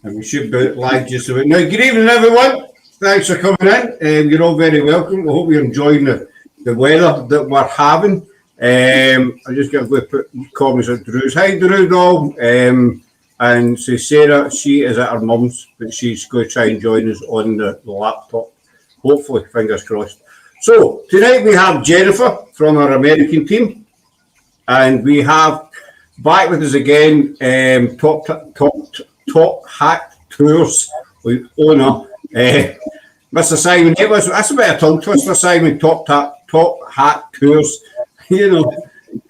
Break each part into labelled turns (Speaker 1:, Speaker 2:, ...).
Speaker 1: And we should be live just about now. Good evening, everyone. Thanks for coming in. You're all very welcome. I hope you're enjoying the weather that we're having. I'm just going to put comments at Drew's. Hi, Drew, doll. And so Sarah, she is at her mum's, but she's going to try and join us on the laptop. Hopefully, fingers crossed. So tonight we have Jennifer from our American team, and we have back with us again Top Hat Tours with owner Mr. Simon Entwistle. That's a bit of tongue twister, Simon. Top Hat Tours. You know,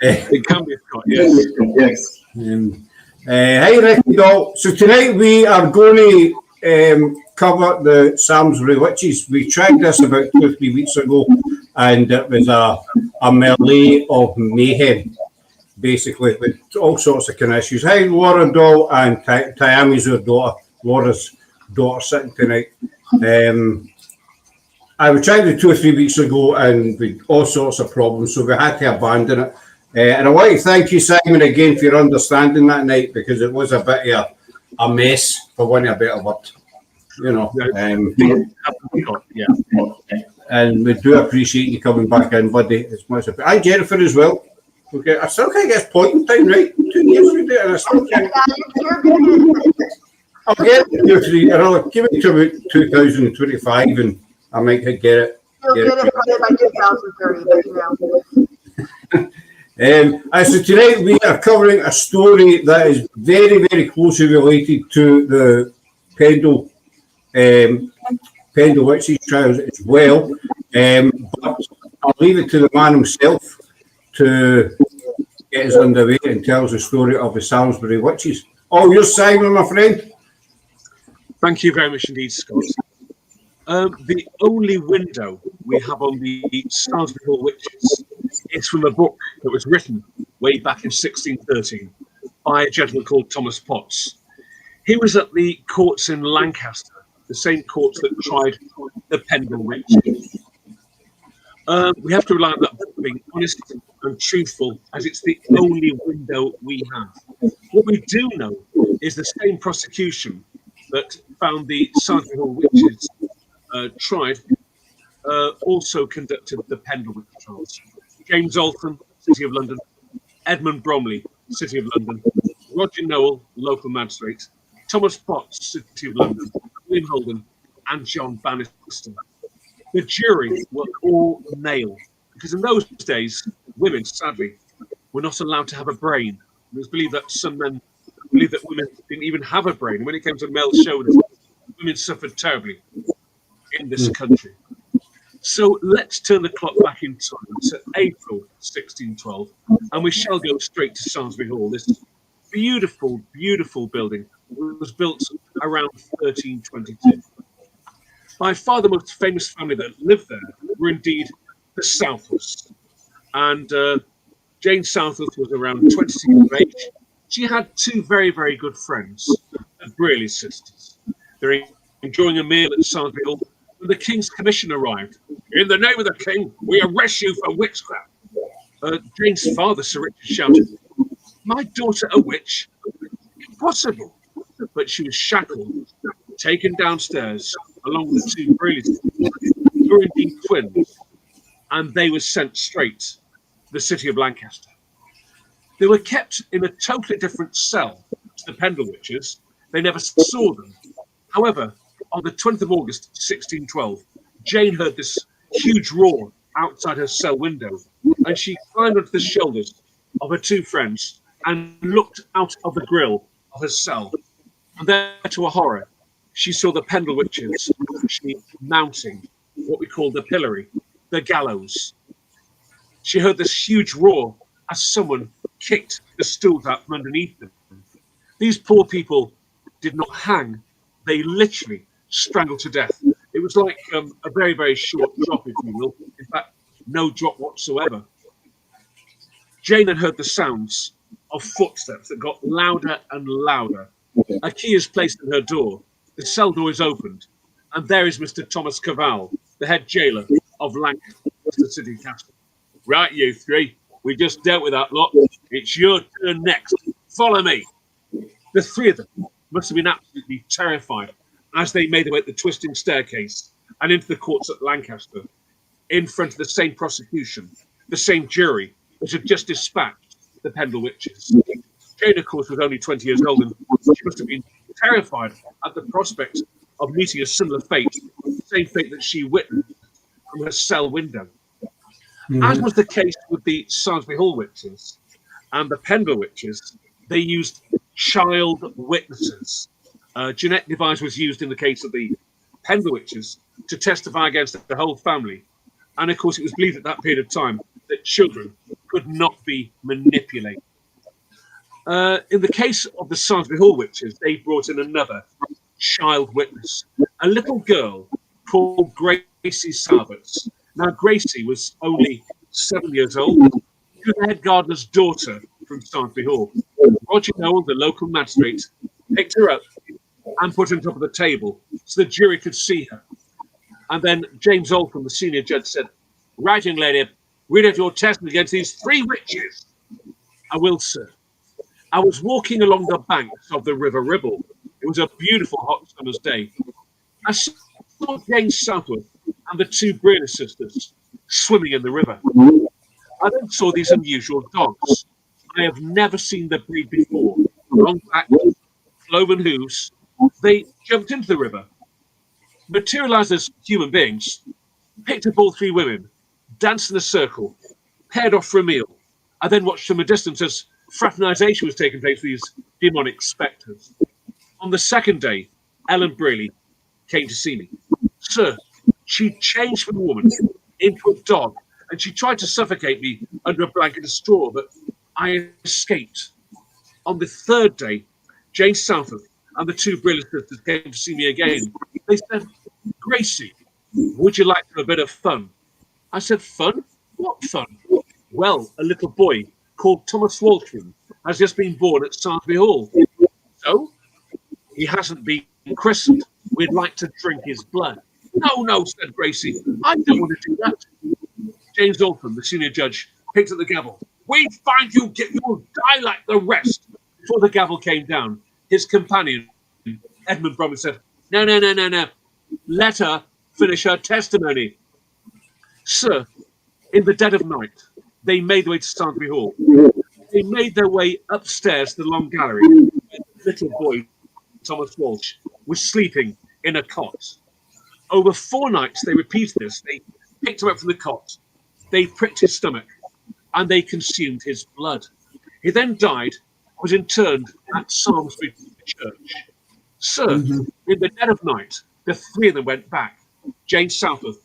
Speaker 2: it can be Scott. Yes.
Speaker 1: Hi, Ricky Doll. So tonight we are going to cover the Salmesbury Witches. We tried this about 2 or 3 weeks ago, and it was a melee of mayhem, basically, with all sorts of kind of issues. Hi, Laura Doll, and Tiami's her daughter, Laura's daughter, sitting tonight. I was trying it 2 or 3 weeks ago, and with all sorts of problems, so we had to abandon it. And I want to thank you, Simon, again for your understanding that night, because it was a bit of a mess, for want of a better word. You know, and we do appreciate you coming back in, buddy. As much as and Jennifer as well. Okay, I still can't get pointing time right. 2 years we do it, and I still can't. I'll get it 2 or 3. I'll give it to about 2025, and I might get it.
Speaker 3: You'll get it by 2030, but you know.
Speaker 1: So tonight we are covering a story that is very, very closely related to the Pendle Witches trials as well. But I'll leave it to the man himself to get us underway and tell us the story of the Salisbury Witches. Oh, you're Simon, my friend.
Speaker 2: Thank you very much indeed, Scott. The only window we have on the Salisbury Hall Witches is from a book that was written way back in 1613 by a gentleman called Thomas Potts. He was at the courts in Lancaster, the same courts that tried the Pendle Witches. We have to rely on that book being honest and truthful, as it's the only window we have. What we do know is the same prosecution that found the Salisbury Hall Witches tried also conducted the Pendle Witch trials. James Alton, City of London; Edmund Bromley, City of London; Roger Nowell, local magistrate; Thomas Potts, City of London; William Holden, and John Bannister. The jury were all male, because in those days, women, sadly, were not allowed to have a brain. It was believed that some men believed that women didn't even have a brain. When it came to male chauvinism, women suffered terribly in this country. So let's turn the clock back in time to April 1612, and we shall go straight to Salisbury Hall. This beautiful, beautiful building was built around 1322. By far the most famous family that lived there were indeed the Southworths. And Jane Southworth was around 26 years of age. She had 2 very, very good friends, the Brearley sisters. They're enjoying a meal at Salisbury Hall when the King's Commission arrived. In the name of the King, we arrest you for witchcraft. Jane's father, Sir Richard, shouted, "My daughter a witch? Impossible." But she was shackled, taken downstairs, along with the 2 Brearley sisters, who were indeed twins, and they were sent straight to the city of Lancaster. They were kept in a totally different cell to the Pendle Witches. They never saw them. However, on the 20th of August, 1612, Jane heard this huge roar outside her cell window, and she climbed onto the shoulders of her 2 friends and looked out of the grille of her cell. And there, to her horror, she saw the Pendle Witches actually mounting what we call the pillory, the gallows. She heard this huge roar as someone kicked the stools out from underneath them. These poor people did not hang, they literally strangled to death. It was like a very, very short drop, if you will. In fact, no drop whatsoever. Jane had heard the sounds of footsteps that got louder and louder. A key is placed in her door. The cell door is opened, and there is Mr. Thomas Cavell, the head jailer of Lancaster City Castle. "Right, you 3, we just dealt with that lot. It's your turn next. Follow me." The 3 of them must have been absolutely terrified as they made their way up the twisting staircase and into the courts at Lancaster, in front of the same prosecution, the same jury that had just dispatched the Pendle Witches. Jane, of course, was only 20 years old, and she must have been terrified at the prospect of meeting a similar fate, the same fate that she witnessed from her cell window. As was the case with the Salisbury Hall Witches and the Pendle Witches, they used child witnesses. Genetic device was used in the case of the Pendle Witches to testify against the whole family. And of course, it was believed at that period of time that children could not be manipulated. In the case of the Salisbury Hall Witches, they brought in another child witness, a little girl called Gracie Salberts. Now, Gracie was only 7 years old. She was the head gardener's daughter from Salisbury Hall. Roger Noel, the local magistrate, picked her up and put her on top of the table so the jury could see her. And then James Oldham, the senior judge, said, "Right, young lady, read out your testimony against these 3 witches." "I will, sir. I was walking along the banks of the River Ribble. It was a beautiful hot summer's day. I saw Jane Southworth and the 2 Breeder sisters swimming in the river. I then saw these unusual dogs. I have never seen the breed before. Long back, cloven hooves. They jumped into the river, materialized as human beings, picked up all 3 women, danced in a circle, paired off for a meal. I then watched from a distance as fraternization was taking place with these demonic spectres. On the 2nd day, Ellen Brearley came to see me. Sir, she changed from a woman into a dog, and she tried to suffocate me under a blanket of straw, but I escaped. On the 3rd day, Jane Southworth and the 2 Brearley sisters came to see me again. They said, 'Gracie, would you like to have a bit of fun?' I said, 'Fun? What fun?' 'Well, a little boy called Thomas Walshman has just been born at Salisbury Hall.' 'So? He hasn't been christened. We'd like to drink his blood.' 'No, no,' said Gracie. 'I don't want to do that.' James Oldham, the senior judge, picked up the gavel. 'We find you, you'll die like the rest.' Before the gavel came down, his companion, Edmund Bromley, said, No. Let her finish her testimony.' Sir, in the dead of night, they made their way to Salisbury Hall. They made their way upstairs to the long gallery where the little boy, Thomas Walsh, was sleeping in a cot. Over 4 nights, they repeated this. They picked him up from the cot. They pricked his stomach, and they consumed his blood. He then died, was interred at Salmesbury Church. Sir, in the dead of night, the 3 of them went back, Jane Southworth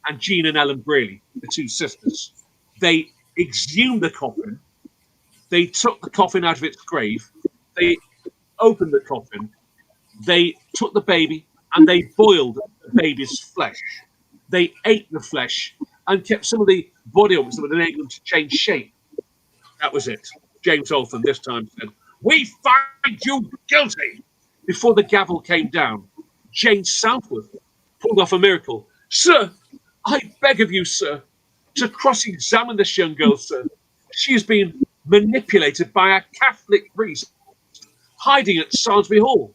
Speaker 2: and Jean and Ellen Brearley, the 2 sisters. They exhumed the coffin. They took the coffin out of its grave. They opened the coffin. They took the baby and they boiled the baby's flesh. They ate the flesh and kept some of the body organs that would enable them to change shape. That was it. James Oldham this time said, "We find you guilty." Before the gavel came down, Jane Southworth pulled off a miracle. "Sir, I beg of you, sir, to cross-examine this young girl, sir. She has been manipulated by a Catholic priest hiding at Salisbury Hall."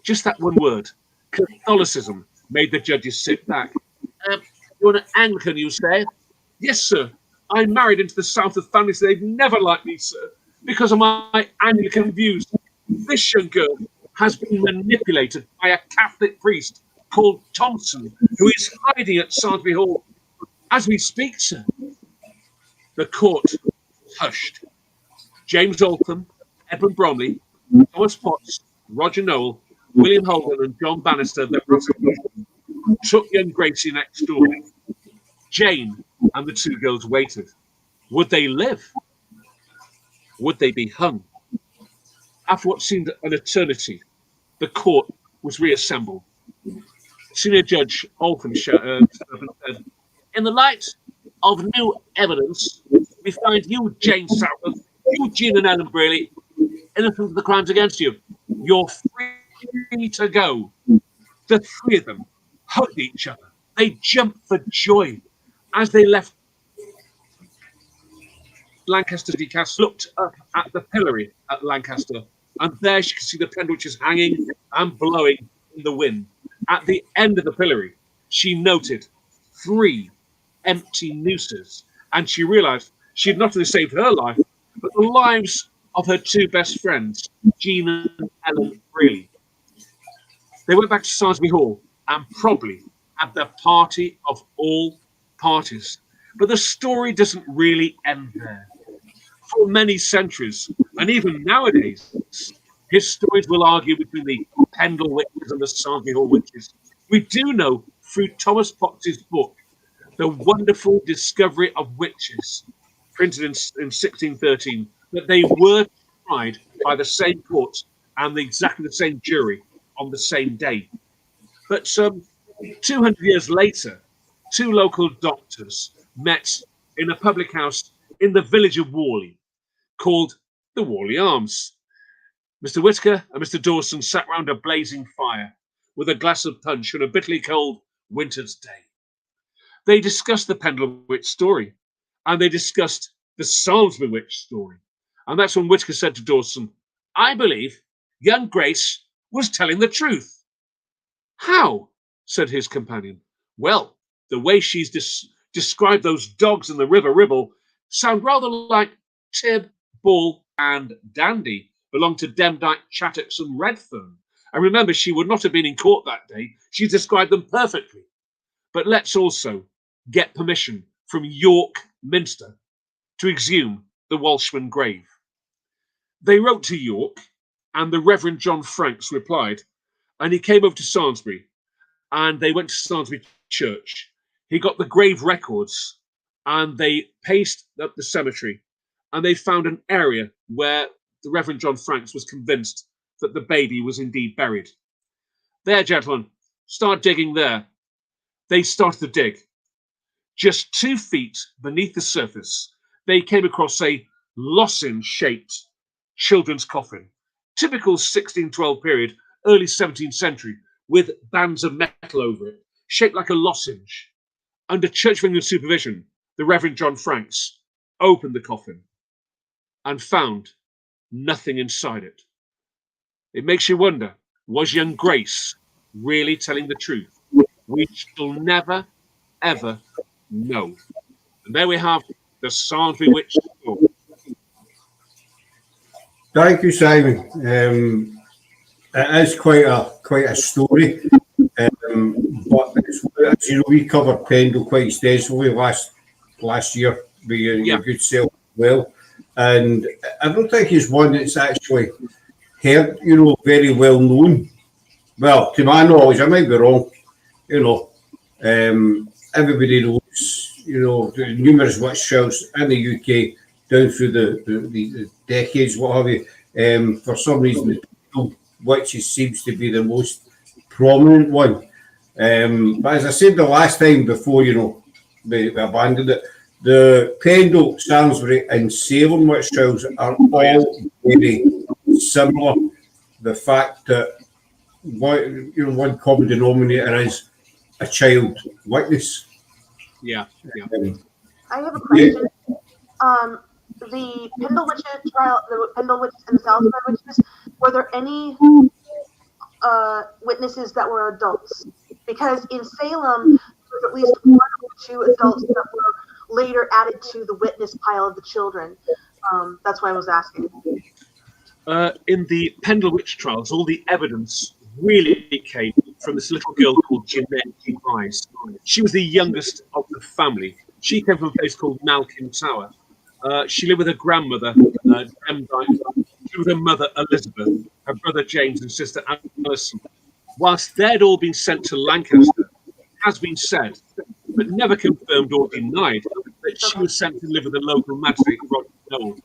Speaker 2: Just that one word, Catholicism, made the judges sit back. "You're an Anglican, you say?" "Yes, sir. I married into the Southworth family, so they've never liked me, sir, because of my Anglican views. This young girl has been manipulated by a Catholic priest called Thompson, who is hiding at Salisbury Hall as we speak, sir." The court hushed. James Oldham, Edmund Bromley, Thomas Potts, Roger Noel, William Holden, and John Bannister, the prosecution, took young Gracie next door. Jane and the 2 girls waited. Would they live? Would they be hung? After what seemed an eternity, the court was reassembled. Senior Judge Oldham stood up and said, "In the light of new evidence, we find you, Jane Southworth, you, Jean and Ellen Brearley, innocent of the crimes against you. You're free to go." The 3 of them hugged each other. They jumped for joy as they left Lancaster Castle, looked up at the pillory at Lancaster And there she could see the Pendle Witches hanging and blowing in the wind. At the end of the pillory, she noted 3 empty nooses, and she realised she had not only saved her life, but the lives of her 2 best friends, Jean and Ellen Freely. They went back to Salisbury Hall and probably had the party of all parties. But the story doesn't really end there. For many centuries, and even nowadays, historians will argue between the Pendle Witches and the Salisbury Hall Witches. We do know through Thomas Potts's book, The Wonderful Discovery of Witches, printed in 1613, that they were tried by the same court and exactly the same jury on the same day. But 200 years later, 2 local doctors met in a public house in the village of Worley called the Worley Arms. Mr. Whitaker and Mr. Dawson sat round a blazing fire with a glass of punch on a bitterly cold winter's day. They discussed the Pendle Witch story, and they discussed the Salisbury Witch story. And that's when Whitaker said to Dawson, "I believe young Grace was telling the truth." "How?" said his companion. "Well, the way she's described those dogs in the River Ribble sound rather like Tib, Bull, and Dandy belong to Demdike, Chattocks, and Redfern. And remember, she would not have been in court that day. She described them perfectly. But let's also get permission from York Minster to exhume the Walshman Grave." They wrote to York, and the Reverend John Franks replied, and he came over to Salisbury, and they went to Salisbury Church. He got the grave records, and they paced up the cemetery, and they found an area where the Reverend John Franks was convinced that the baby was indeed buried. "There, gentlemen, start digging there." They started to dig. Just 2 feet beneath the surface, they came across a lozenge-shaped children's coffin, typical 1612 period, early 17th century, with bands of metal over it, shaped like a lozenge. Under Church of England supervision, the Reverend John Franks opened the coffin and found nothing inside it. It makes you wonder, was young Grace really telling the truth? We shall never, ever know. And there we have the Salisbury Witch story.
Speaker 1: Thank you, Simon. It is quite a story, but as you know, we covered Pendle quite extensively last year with your good self as well, and I don't think it's one that's actually heard, very well known. Well, to my knowledge, I might be wrong. Everybody knows, the numerous witch trials in the UK down through the decades, what have you. For some reason, the Pendle Witches seems to be the most prominent one. But as I said the last time before, we abandoned it, the Pendle, Salmesbury, and Salem witch trials are all very similar. The fact that one common denominator is a child witness.
Speaker 2: Yeah.
Speaker 3: I have a question. The Pendle Witches trial, the Pendle Witches and the Salisbury Witches, were there any witnesses that were adults? Because in Salem, there was at least 1 or 2 adults that were later added to the witness pile of the children. That's why I was asking.
Speaker 2: In the Pendle Witch trials, all the evidence really came from this little girl called Jeanette Price. She was the youngest of the family. She came from a place called Malkin Tower. She lived with her grandmother, Demdike. She was her mother, Elizabeth, her brother James, and sister Alison. Whilst they'd all been sent to Lancaster, it has been said, but never confirmed or denied, that she was sent to live with the local magistrate, Roger Noel.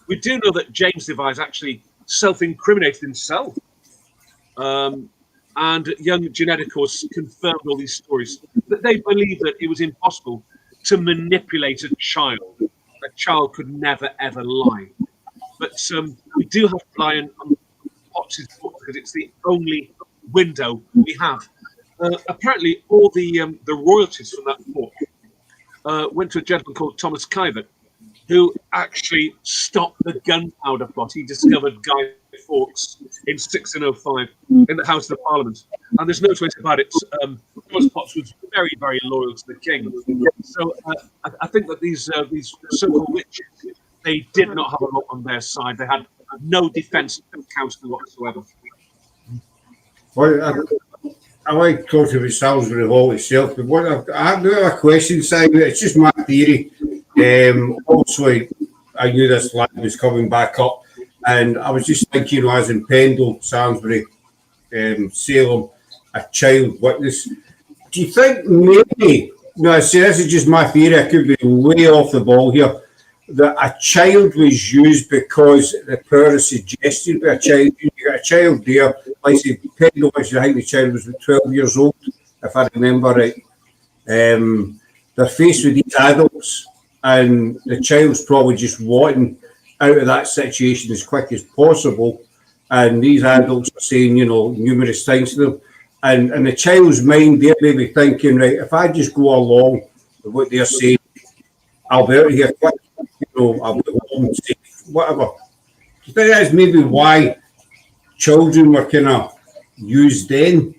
Speaker 2: We do know that James Devise actually self-incriminated himself. And young Jeanette, of course, confirmed all these stories. That they believed that it was impossible to manipulate a child. A child could never, ever lie. But we do have to rely on Potts' book because it's the only window we have. Apparently, all the royalties from that book went to a gentleman called Thomas Kivett, who actually stopped the gunpowder plot. He discovered Guy Forks in 1605 in the House of Parliament. And there's no twist about it. Thomas Potts was very, very loyal to the king. So I think that these so-called witches, they did not have a lot on their side. They had no defence counsel whatsoever.
Speaker 1: Well, I like talking about Salisbury Hall itself, but what I have a question, Simon. It's just my theory. Obviously, I knew this land was coming back up, and I was just thinking, as in Pendle, Salisbury, Salem, a child witness. Do you think maybe? No, I say this is just my theory. I could be way off the ball here. That a child was used because the power is suggested by a child. You got a child there, like say Pendle, which I think the child was 12 years old, if I remember right. They're faced with these adults, and the child's probably just wanting out of that situation as quick as possible. And these adults are saying, numerous things to them. And in the child's mind, they're maybe thinking, right, if I just go along with what they're saying, I'll be out of here quick. I'll be home safe, whatever. Do you think that's maybe why children were kind of used then?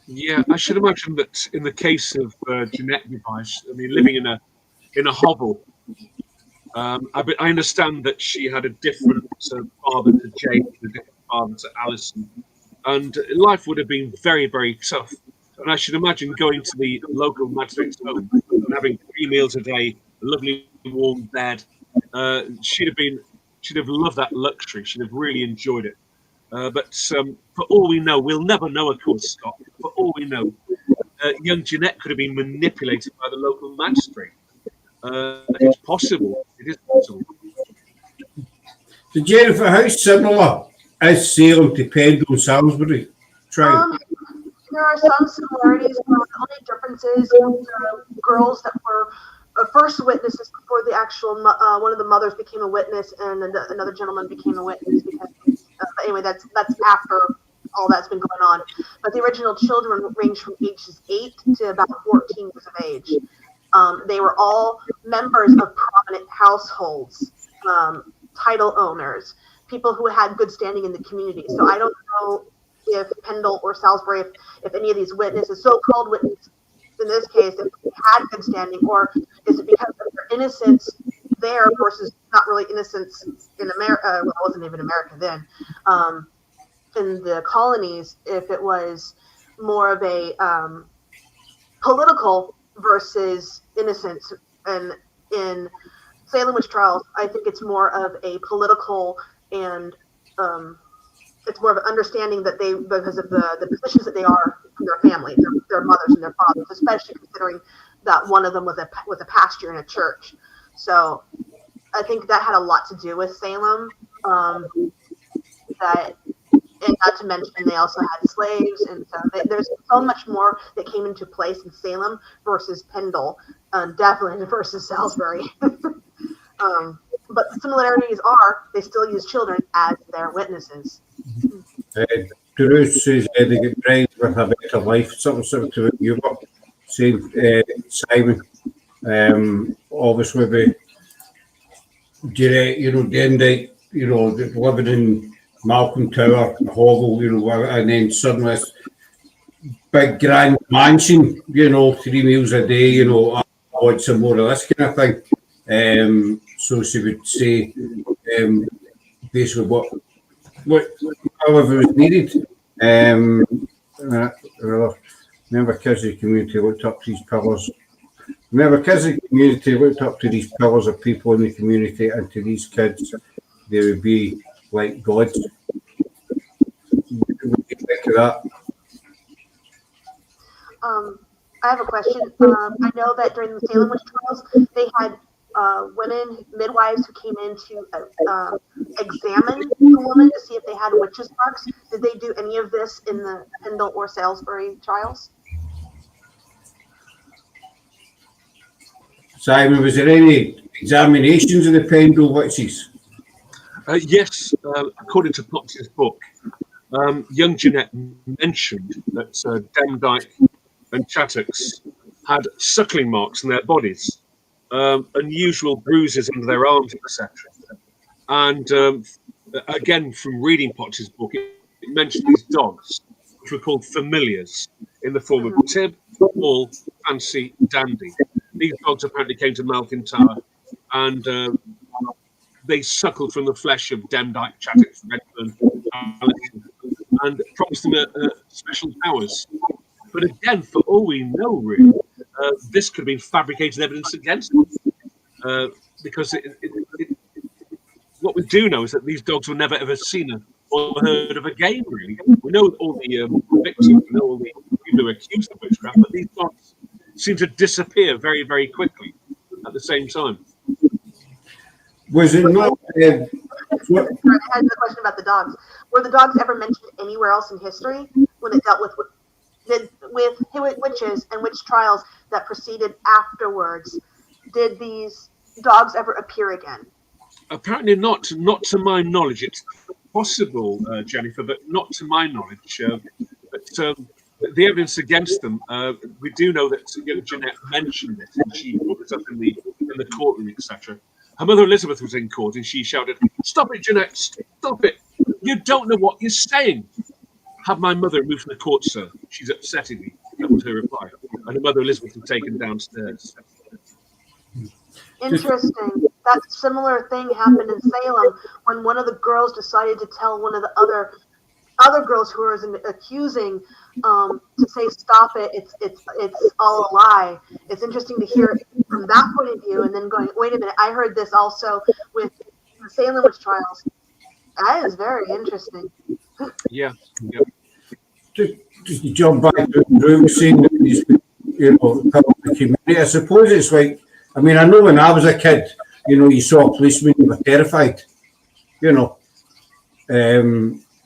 Speaker 2: Yeah, I should imagine that in the case of Jeanette Device, I mean, living in a hovel, I understand that she had a different father to Jane, a different father to Alison, and life would have been very, very tough. And I should imagine going to the local magistrate's home and having 3 meals a day, a lovely warm bed. She'd have loved that luxury. She'd have really enjoyed it. But for all we know, we'll never know, of course, Scott. For all we know, young Jeanette could have been manipulated by the local magistrate. It's possible. It is possible.
Speaker 1: So, Jennifer, how similar is Salem to Pendle and Salisbury?
Speaker 3: There are some similarities, but the only difference is the girls that were first witnesses before the actual one of the mothers became a witness and another gentleman became a witness. Because anyway, that's after all that's been going on. But the original children ranged from ages 8 to about 14 years of age. They were all members of prominent households, title owners, people who had good standing in the community. So I don't know if Pendle or Salisbury, if any of these witnesses, so-called witnesses, in this case, if they had good standing, or is it because of their innocence there versus not really innocence in America? Well, it wasn't even America then. In the colonies, if it was more of a political versus innocence, and in Salem witch trials, I think it's more of a political and it's more of an understanding that they, because of the positions that they are in their family, their mothers and their fathers, especially considering that one of them was a pastor in a church. So I think that had a lot to do with Salem. And not to mention they also had slaves, and so there's so much more that came into place in Salem versus Pendle, definitely versus Salisbury. But the similarities are they still use children as their witnesses.
Speaker 1: Drew says they get bribed with a better life, something to what you were saying, Simon. Obviously, with Jeanette, Dendite, living in Malcolm Tower, a hovel, and then suddenly this big grand mansion, 3 meals a day, I want some more of this kind of thing. So she would say basically whatever was needed. Remember, kids in the community looked up to these pillars. Of people in the community, and to these kids, they would be like gods. What do you think of that?
Speaker 3: I have a question. I know that during the Salem witch trials, they had women, midwives, who came in to examine the woman to see if they had witches' marks. Did they do any of this in the Pendle or Salisbury trials?
Speaker 1: Simon, was there any examinations of the Pendle witches?
Speaker 2: Yes, according to Potts's book, young Jeanette mentioned that Demdike and Chattocks had suckling marks on their bodies, unusual bruises under their arms, etc. And again, from reading Potter's book, it mentioned these dogs, which were called familiars, in the form of Tib, Ball, Fancy, Dandy. These dogs apparently came to Malkin Tower, and they suckled from the flesh of Demdike, Chattox, Redburn, and promised them special powers. But again, for all we know, really, this could have been fabricated evidence against them. Because what we do know is that these dogs were never ever seen or heard of again, really. We know all the victims, we know all the people who are accused of witchcraft, but these dogs seem to disappear very, very quickly at the same time.
Speaker 1: Was it not?
Speaker 3: I had a question about the dogs. Were the dogs ever mentioned anywhere else in history when it dealt with witches and witch trials that proceeded afterwards? Did these dogs ever appear again?
Speaker 2: Apparently not to my knowledge. It's possible, Jennifer, but not to my knowledge. But the evidence against them, we do know that Jeanette mentioned this, and she brought it up in the courtroom, etc. Her mother Elizabeth was in court, and she shouted, "Stop it, Jeanette! Stop it! You don't know what you're saying." "Have my mother removed from the court, sir. She's upsetting me." That was her reply. And her mother Elizabeth was taken downstairs.
Speaker 3: Interesting. That similar thing happened in Salem when one of the girls decided to tell one of the other girls who was accusing to say, "Stop it! It's all a lie." It's interesting to hear it from that point of view, and then going, "Wait a minute! I heard this also with the Salem witch trials." That is very interesting.
Speaker 2: Yeah.
Speaker 1: Just to jump back to Drew was saying that these, the community. I suppose it's like, I mean, I know when I was a kid, you saw a policeman, you were terrified.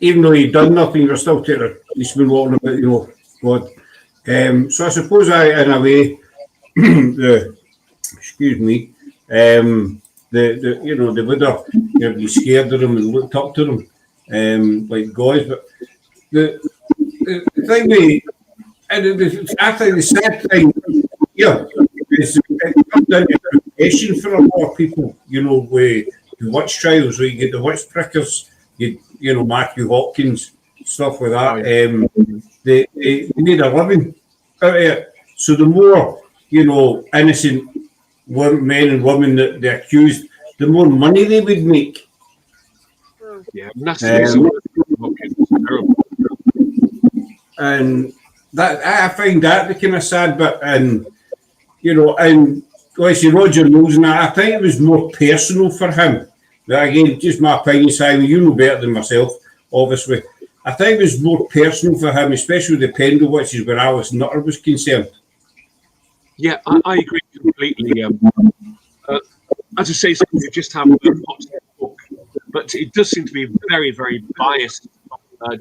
Speaker 1: Even though you'd done nothing, you were still terrified. Policeman walking about, God. So I suppose in a way, excuse me, they would have, be scared of them and looked up to them, like gods. But the thing I think the sad thing, is it comes down to preparation for a lot of people, with the witch trials, where you get the witch prickers, Matthew Hopkins, stuff like that. They made a living out of it. So the more, innocent men and women that they accused, the more money they would make.
Speaker 2: Yeah, terrible.
Speaker 1: And that I find that the kind of sad bit, and and like I say, Roger knows, and I think it was more personal for him. But again, just my opinion, Simon, you know better than myself, obviously. I think it was more personal for him, especially with the Pendle Witches, where Alice Nutter was concerned.
Speaker 2: Yeah, I agree completely. As I say, you just have a book, but it does seem to be very, very biased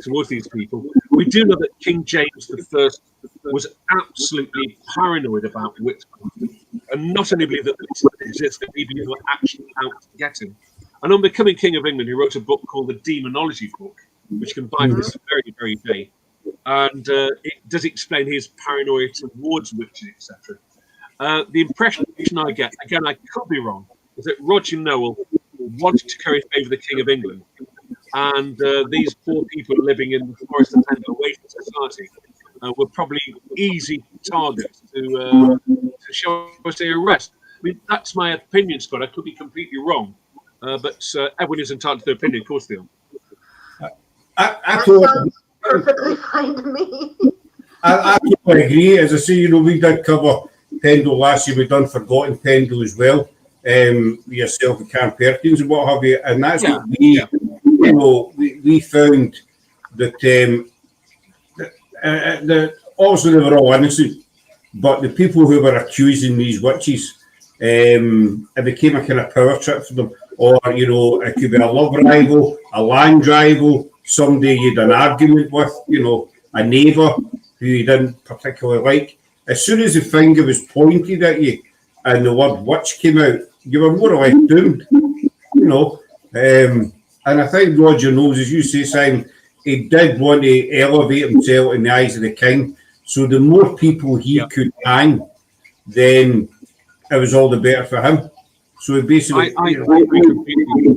Speaker 2: towards these people. We do know that King James I was absolutely paranoid about witchcraft, and not only believed that it existed, but even were actually out to get him. And on becoming King of England, he wrote a book called the Demonology Book, which combines this very, very day. And it does explain his paranoia towards witches, etc. The impression I get, again, I could be wrong, is that Roger Nowell wanted to curry favour with the King of England. And these poor people living in the Forest of Pendle away from society were probably easy targets to show us their arrest. I mean, that's my opinion, Scott. I could be completely wrong. But everyone is entitled to their opinion, of course they are.
Speaker 1: I
Speaker 3: sounds perfectly fine to me.
Speaker 1: I totally agree. As I say, we did cover Pendle last year. We've done Forgotten Pendle as well. Yourself and Cam Perkins and what have you. And that's what we found that obviously they were all innocent, but the people who were accusing these witches, it became a kind of power trip for them. Or, it could be a love rival, a land rival, somebody you'd an argument with, a neighbour who you didn't particularly like. As soon as the finger was pointed at you and the word witch came out, you were more or less doomed, And I think Roger knows, as you say, Simon, he did want to elevate himself in the eyes of the king. So the more people he could hang, then it was all the better for him. So basically,
Speaker 2: I agree completely.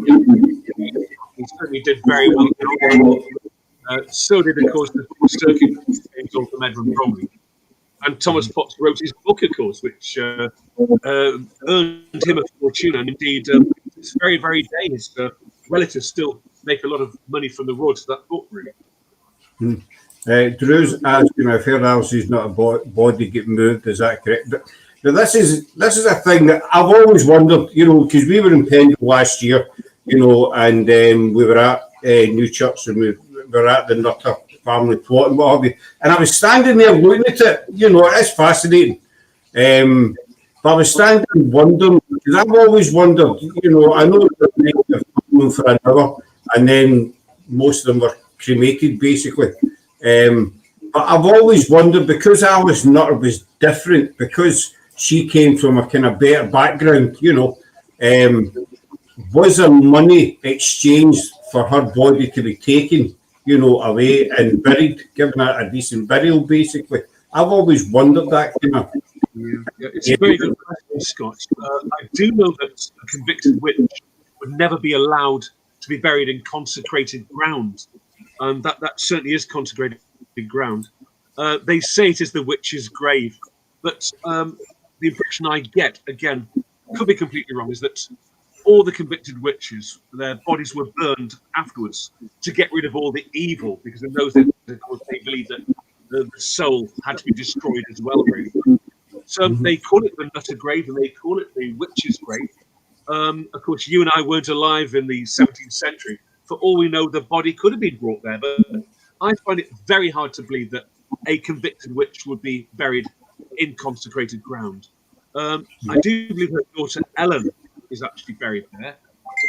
Speaker 2: He certainly did very well. So did, of course, the circuit from Edwin Bromley. And Thomas Potts wrote his book, of course, which earned him a fortune. And indeed, this very, very day, his relatives still make a lot of money from the royalties of that book, really.
Speaker 1: Drew's asking if her house is not a body get moved. Is that correct? But this is a thing that I've always wondered, because we were in Pendle last year, and we were at New Church, and we were at the Nutter family plot and what have you. And I was standing there looking at it. It is fascinating. But I was standing wondering, because I've always wondered, I know that they're for an hour, and then most of them were cremated, basically. But I've always wondered, because Alice Nutter was different, because she came from a kind of better background, was there money exchanged for her body to be taken, away and buried, given a decent burial, basically? I've always wondered that,
Speaker 2: Yeah, it's a very good question, Scott. I do know that a convicted witch would never be allowed to be buried in consecrated ground. That certainly is consecrated ground. They say it is the witch's grave, but the impression I get, again, could be completely wrong, is that all the convicted witches, their bodies were burned afterwards to get rid of all the evil, because in those days, of course, they believed that the soul had to be destroyed as well, really. So they call it the Nutter grave, and they call it the witch's grave. Of course, you and I weren't alive in the 17th century. For all we know, the body could have been brought there, but I find it very hard to believe that a convicted witch would be buried in consecrated ground. I do believe her daughter Ellen is actually buried there,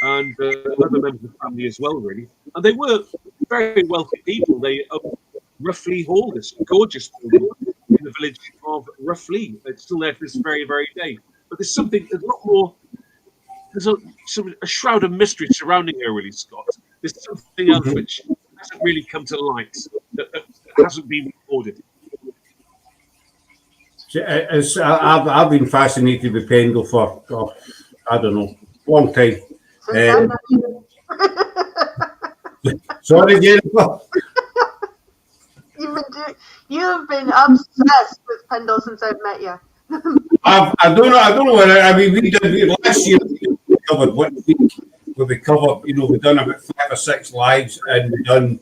Speaker 2: and other members of the family as well, really. And they were very wealthy people. They owned Roughly Hall, this gorgeous building in the village of Roughly. It's still there to this very, very day. But there's a lot more. There's a shroud of mystery surrounding her, really, Scott. There's something else which hasn't really come to light, that hasn't been recorded.
Speaker 1: I've been fascinated with Pendle for, I don't know, a long time. Sorry, Jennifer.
Speaker 3: You've been obsessed with Pendle since I've met you.
Speaker 1: I don't know what we did last year. We covered what week where we covered, we've done about 5 or 6 lives, and we've done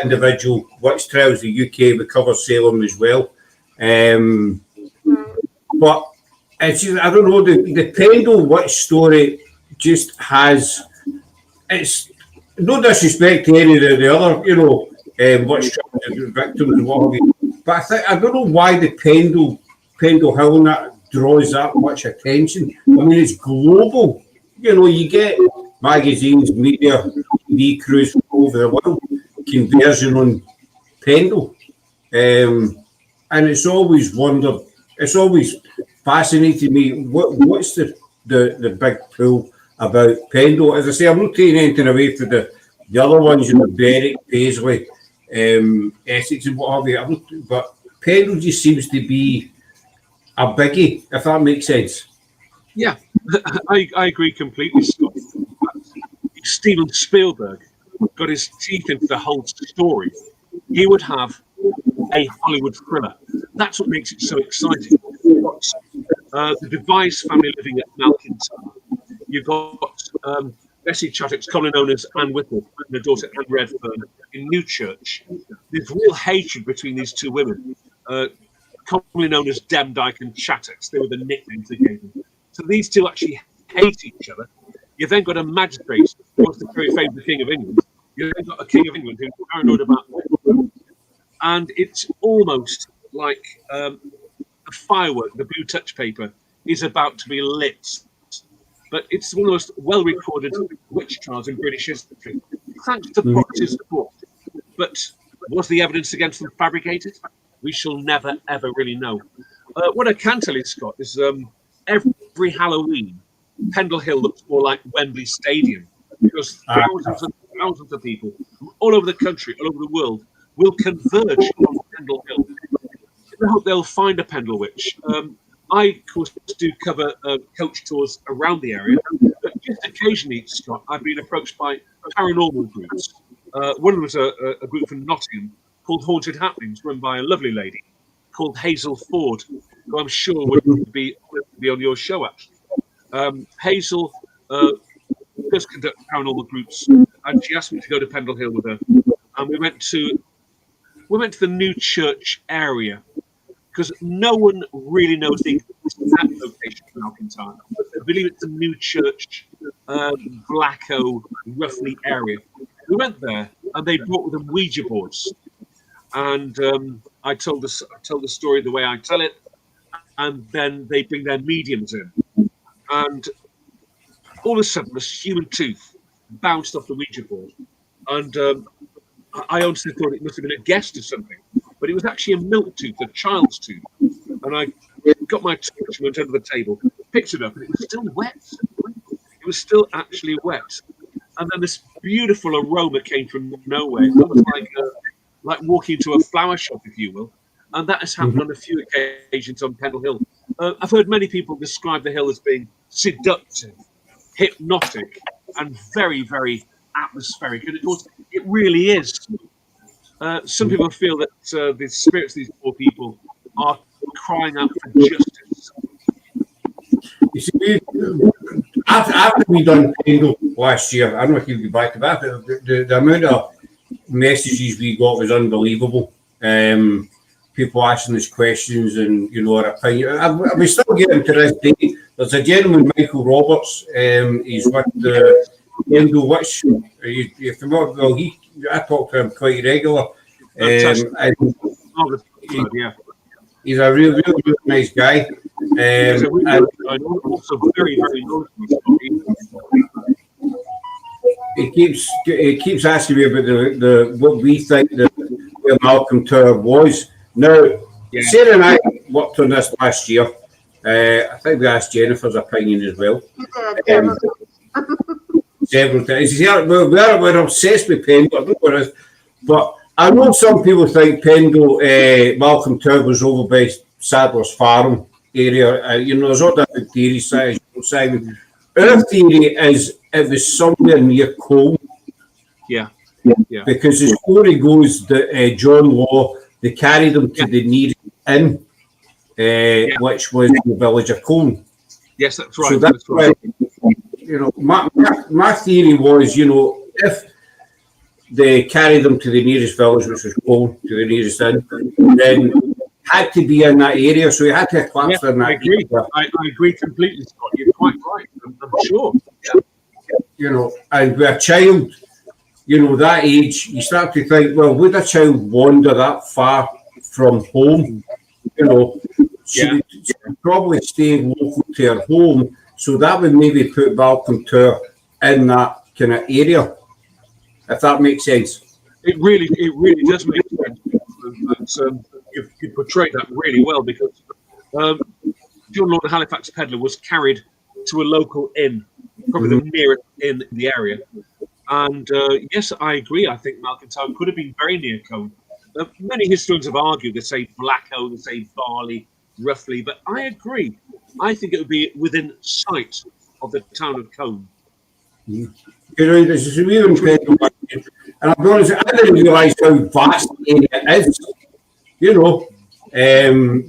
Speaker 1: individual witch trials in the UK. We covered Salem as well. But it's just, I don't know, the Pendle witch story just has, it's no disrespect to any of the other, witch trials, victims and what have you, but I don't know why the Pendle Hill and that draws that much attention. I mean, it's global. You get magazines, media, TV crews from all over the world conversion on Pendle. And it's always wondered, it's always fascinated me, what's the big pull about Pendle? As I say, I'm not taking anything away from the other ones, Berwick, Paisley, Essex and what have you, but Pendle just seems to be a biggie, if that makes sense.
Speaker 2: Yeah, I agree completely, Scott. Steven Spielberg got his teeth into the whole story. He would have a Hollywood thriller. That's what makes it so exciting. You've got the Device family living at Malkintown. You've got Bessie Chattox, commonly known as Anne Whittle, and her daughter Anne Redfern in Newchurch. There's real hatred between these two women, commonly known as Demdike and Chattox. They were the nicknames they gave them. So these two actually hate each other. You've then got a magistrate who wants to very favour the King of England. You've then got a King of England who's paranoid about it. And it's almost like a firework, the blue touch paper, is about to be lit. But it's one of the most well-recorded witch trials in British history, thanks to Proctor's book. But was the evidence against them fabricated? We shall never, ever really know. What I can tell you, Scott, is every Halloween, Pendle Hill looks more like Wembley Stadium, because thousands of people from all over the country, all over the world, will converge on Pendle Hill. I hope they'll find a Pendle witch. I, of course, do cover coach tours around the area, but just occasionally, Scott, I've been approached by paranormal groups. One of them was a group from Nottingham called Haunted Happenings, run by a lovely lady called Hazel Ford, who I'm sure would be on your show, actually. Hazel does conduct paranormal groups, and she asked me to go to Pendle Hill with her. And we went to the new church area, because no one really knows the exact location of Malkintarn. I believe it's a new church, Blacko, roughly area. We went there, and they brought with them Ouija boards, and I told the story the way I tell it, and then they bring their mediums in, and all of a sudden, this human tooth bounced off the Ouija board, and I honestly thought it must have been a guest or something, but it was actually a milk tooth, a child's tooth. And I got my torch and went under the table, picked it up, and it was still wet. It was still actually wet. And then this beautiful aroma came from nowhere. It was like walking into a flower shop, if you will. And that has happened on a few occasions on Pendle Hill. I've heard many people describe the hill as being seductive, hypnotic, and very, very atmospheric. And it really is. Some people feel that the spirits of these poor people are crying out for justice.
Speaker 1: You see, after we done Pendle last year, I don't know if you'll be back to that, but the amount of messages we got was unbelievable. People asking us questions and, our opinion. We still get them to this day. There's a gentleman, Michael Roberts, he's with the Pendle Witch. I talk to him quite regular. He's a really, really, really nice guy.
Speaker 2: And also very, very knowledgeable.
Speaker 1: He keeps asking me about the what we think the Malcolm Tower was. Now, Sarah and I worked on this last year. I think we asked Jennifer's opinion as well. Several times. We're obsessed with Pendle, but I know some people think Pendle, Malcolm Tower was over by Sadler's Farm area. There's all different theories, Simon. Our theory is it was somewhere near Cole.
Speaker 2: Yeah.
Speaker 1: Because the story goes that John Law, they carried him to the nearest inn, which was the village of Colne.
Speaker 2: Yes, that's right.
Speaker 1: So that's right. My theory was, if they carried them to the nearest village, which was Colne, to the nearest inn, then had to be in that area, so he had to collapse in that
Speaker 2: I agree. I agree completely, Scott. You're quite right. I'm sure.
Speaker 1: And with a child, that age, you start to think, well, would a child wander that far from home? She would probably stay local to her home, so that would maybe put Malcolm Tower in that kind of area, if that makes sense.
Speaker 2: It really does make sense. You portrayed that really well, because John Lord, the Halifax peddler, was carried to a local inn, probably the nearest inn in the area. And yes, I agree. I think Malcolm Tower could have been very near Colne. Many historians have argued. They say Blacko, they say Barley, roughly. But I agree. I think it would be within sight of the town of Colne.
Speaker 1: This is a real incredible. And I'll be honest, I didn't realise how vast the area is.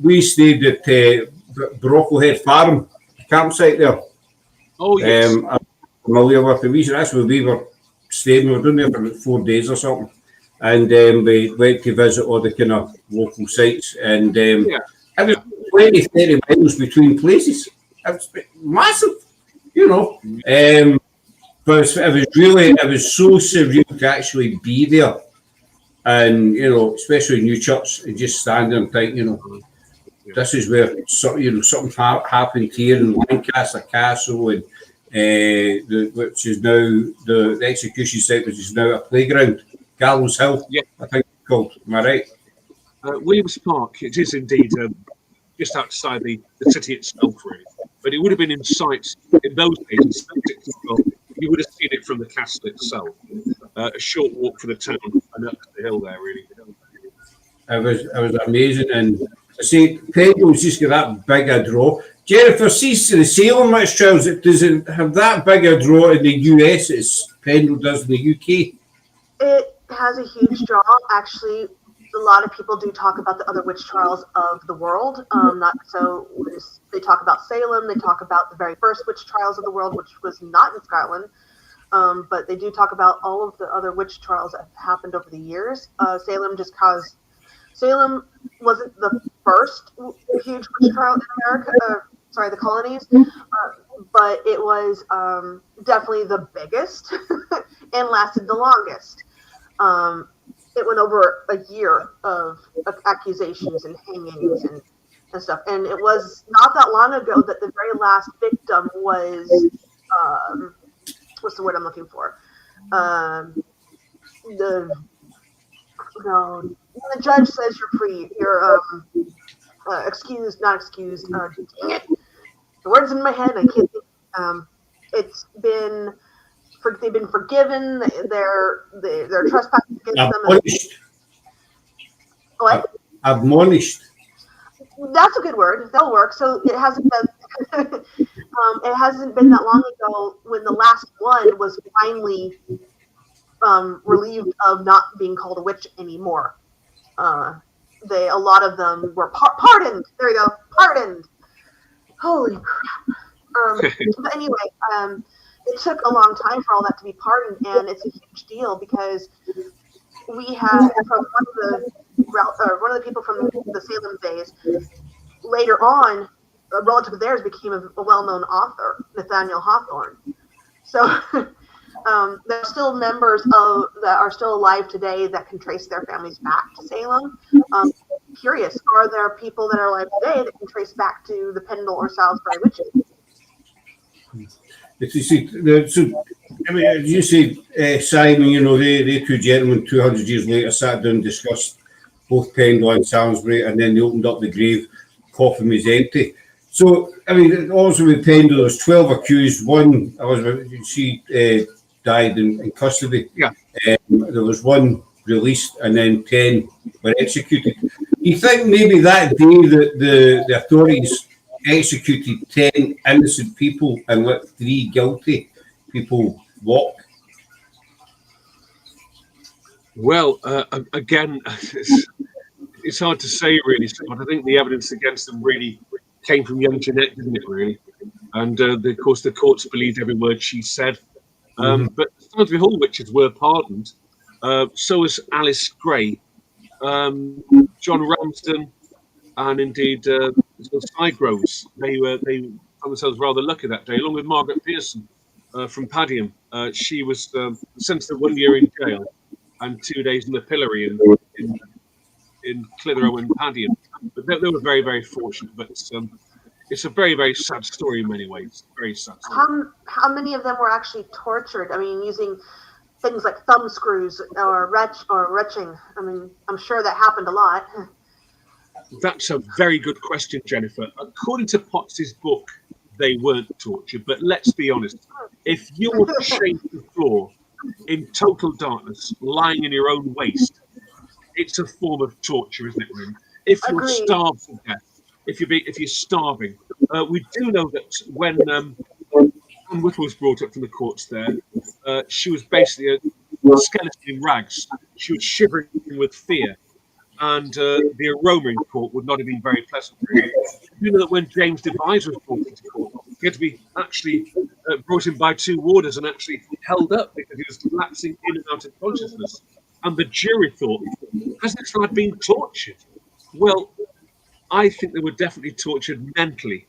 Speaker 1: We stayed at Brocklehead Farm campsite there.
Speaker 2: Oh, yes.
Speaker 1: I'm familiar with the reason. That's where we were staying. We were down there for about 4 days or something. And we went to visit all the kind of local sites. And it was 20, 30 miles between places. It was massive, but it was so surreal to actually be there. And, especially in New Church, and just stand there and think, this is where something happened here in Lancaster Castle, and which is now the execution site, which is now a playground, Gallows Hill, I think it's called. Am I right?
Speaker 2: Williams Park, it is indeed just outside the city itself, really. But it would have been in sight in those days. You would have seen it from the castle itself. A short walk from the town and up the hill there, really.
Speaker 1: It was amazing. And I say, Pendle's just got that big a draw. Jennifer, sees the Salem witch trials. Does it have that big a draw in the US as Pendle does in the UK?
Speaker 3: It has a huge draw. Actually, a lot of people do talk about the other witch trials of the world. Not so. They talk about Salem. They talk about the very first witch trials of the world, which was not in Scotland. But they do talk about all of the other witch trials that have happened over the years. Salem wasn't the first huge witch trial in America. The colonies, but it was definitely the biggest and lasted the longest. It went over a year of accusations and hangings and stuff. And it was not that long ago that the very last victim was, what's the word I'm looking for? The judge says you're free. You're excused, not excused. Dang it. The words in my head, I can't think. They've been forgiven. Their trespasses against them. What?
Speaker 1: Admonished.
Speaker 3: That's a good word. That'll work. So it hasn't been. It hasn't been that long ago when the last one was finally relieved of not being called a witch anymore. A lot of them were pardoned. There you go, pardoned. Holy crap. But anyway, it took a long time for all that to be pardoned, and it's a huge deal because we have from one of the people from the Salem days. Later on, a relative of theirs became a well-known author, Nathaniel Hawthorne. So there's still members that are still alive today that can trace their families back to Salem. Curious, are there people that are alive today that can trace back to the Pendle or Salisbury Witches?
Speaker 1: As you say, Simon, they two gentlemen 200 years later sat down and discussed both Pendle and Salisbury, and then they opened up the grave, coffin was empty. So, also with Pendle, there was 12 accused. One, she died in custody.
Speaker 2: Yeah.
Speaker 1: There was one released, and then 10 were executed. Do you think maybe that day that the authorities executed 10 innocent people and let 3 guilty people walk?
Speaker 2: Well, again, it's hard to say, really, Scott. I think the evidence against them really came from young Jeanette, didn't it, really? And, of course, the courts believed every word she said. But Salisbury Hall witches were pardoned. So was Alice Gray, John Ramsden, and indeed Sigroves. They found themselves rather lucky that day, along with Margaret Pearson from Padiham. She was sentenced to 1 year in jail and 2 days in the pillory in Clitheroe and Padiham. But they were very, very fortunate. But it's a very, very sad story in many ways. Very sad story.
Speaker 3: How many of them were actually tortured? Using things like thumb screws or retching. I'm sure that happened a lot.
Speaker 2: That's a very good question, Jennifer. According to Potts's book, they weren't tortured. But let's be honest. If you're chained to the floor in total darkness, lying in your own waste, it's a form of torture, isn't it, really? If you're starved to death, if you're starving, we do know that when Anne Whittle was brought up from the courts there, she was basically a skeleton in rags. She was shivering with fear, and the aroma in court would not have been very pleasant. You know that when James Devise was brought into court, he had to be actually brought in by 2 warders and actually held up because he was lapsing in and out of consciousness. And the jury thought, has this lad been tortured? Well, I think they were definitely tortured mentally.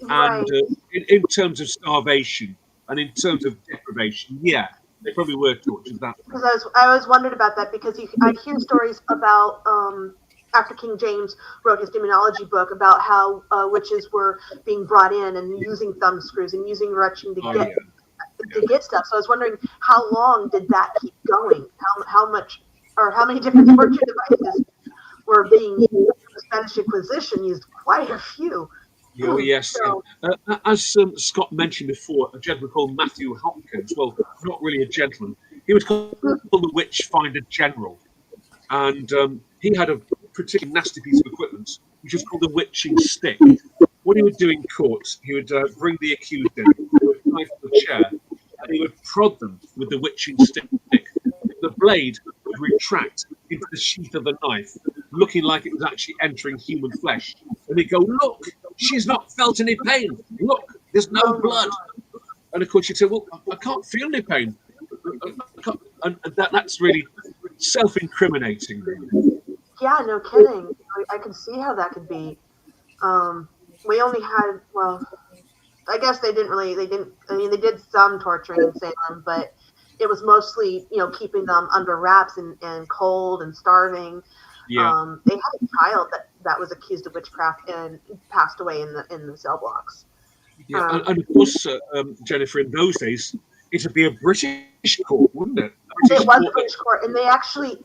Speaker 3: Right.
Speaker 2: And in terms of starvation and in terms of deprivation, yeah, they probably were tortured that way.
Speaker 3: Because I was wondered about that because I hear stories about after King James wrote his demonology book about how witches were being brought in and using thumb screws and using retching to get stuff. So I was wondering how long did that keep going? How much or how many different torture devices were being used? The Spanish Inquisition used quite a few.
Speaker 2: Oh, yes.
Speaker 3: So,
Speaker 2: as Scott mentioned before, a gentleman called Matthew Hopkins, well, not really a gentleman, he was called the Witchfinder General. And he had a particularly nasty piece of equipment, which was called the witching stick. what he would do in court, he would bring the accused in, he would tie to a chair, and he would prod them with the witching stick. The blade would retract into the sheath of the knife, looking like it was actually entering human flesh. And he'd go, "Look, she's not felt any pain. Look, there's no blood." And of course, you'd say, "Well, I can't feel any pain." And that's really self-incriminating. Really.
Speaker 3: Yeah, no kidding. I can see how that could be. We only had, well, I guess they didn't. I mean, they did some torturing in Salem, but it was mostly, keeping them under wraps and cold and starving.
Speaker 2: Yeah.
Speaker 3: They had a child that was accused of witchcraft and passed away in the cell blocks.
Speaker 2: Yeah, and of course, Jennifer, in those days, it would be a British court, wouldn't it?
Speaker 3: It was a British court, and they actually,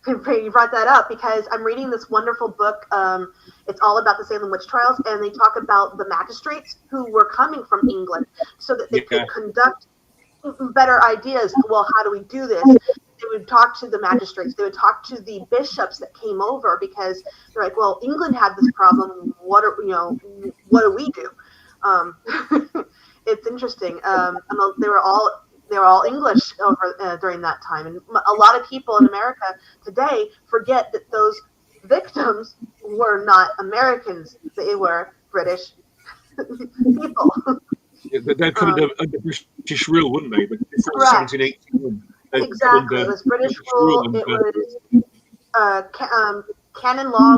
Speaker 3: you brought that up because I'm reading this wonderful book. It's all about the Salem witch trials, and they talk about the magistrates who were coming from England so that they could conduct better ideas. Well, how do we do this? They would talk to the magistrates. They would talk to the bishops that came over because they're like, well, England had this problem. What do we do? It's interesting. They were all English over during that time, and a lot of people in America today forget that those victims were not Americans; they were British people.
Speaker 2: Yeah, they'd come under British rule, wouldn't they? Before
Speaker 3: Correct.
Speaker 2: 1781.
Speaker 3: Exactly, it was British rule. It was canon law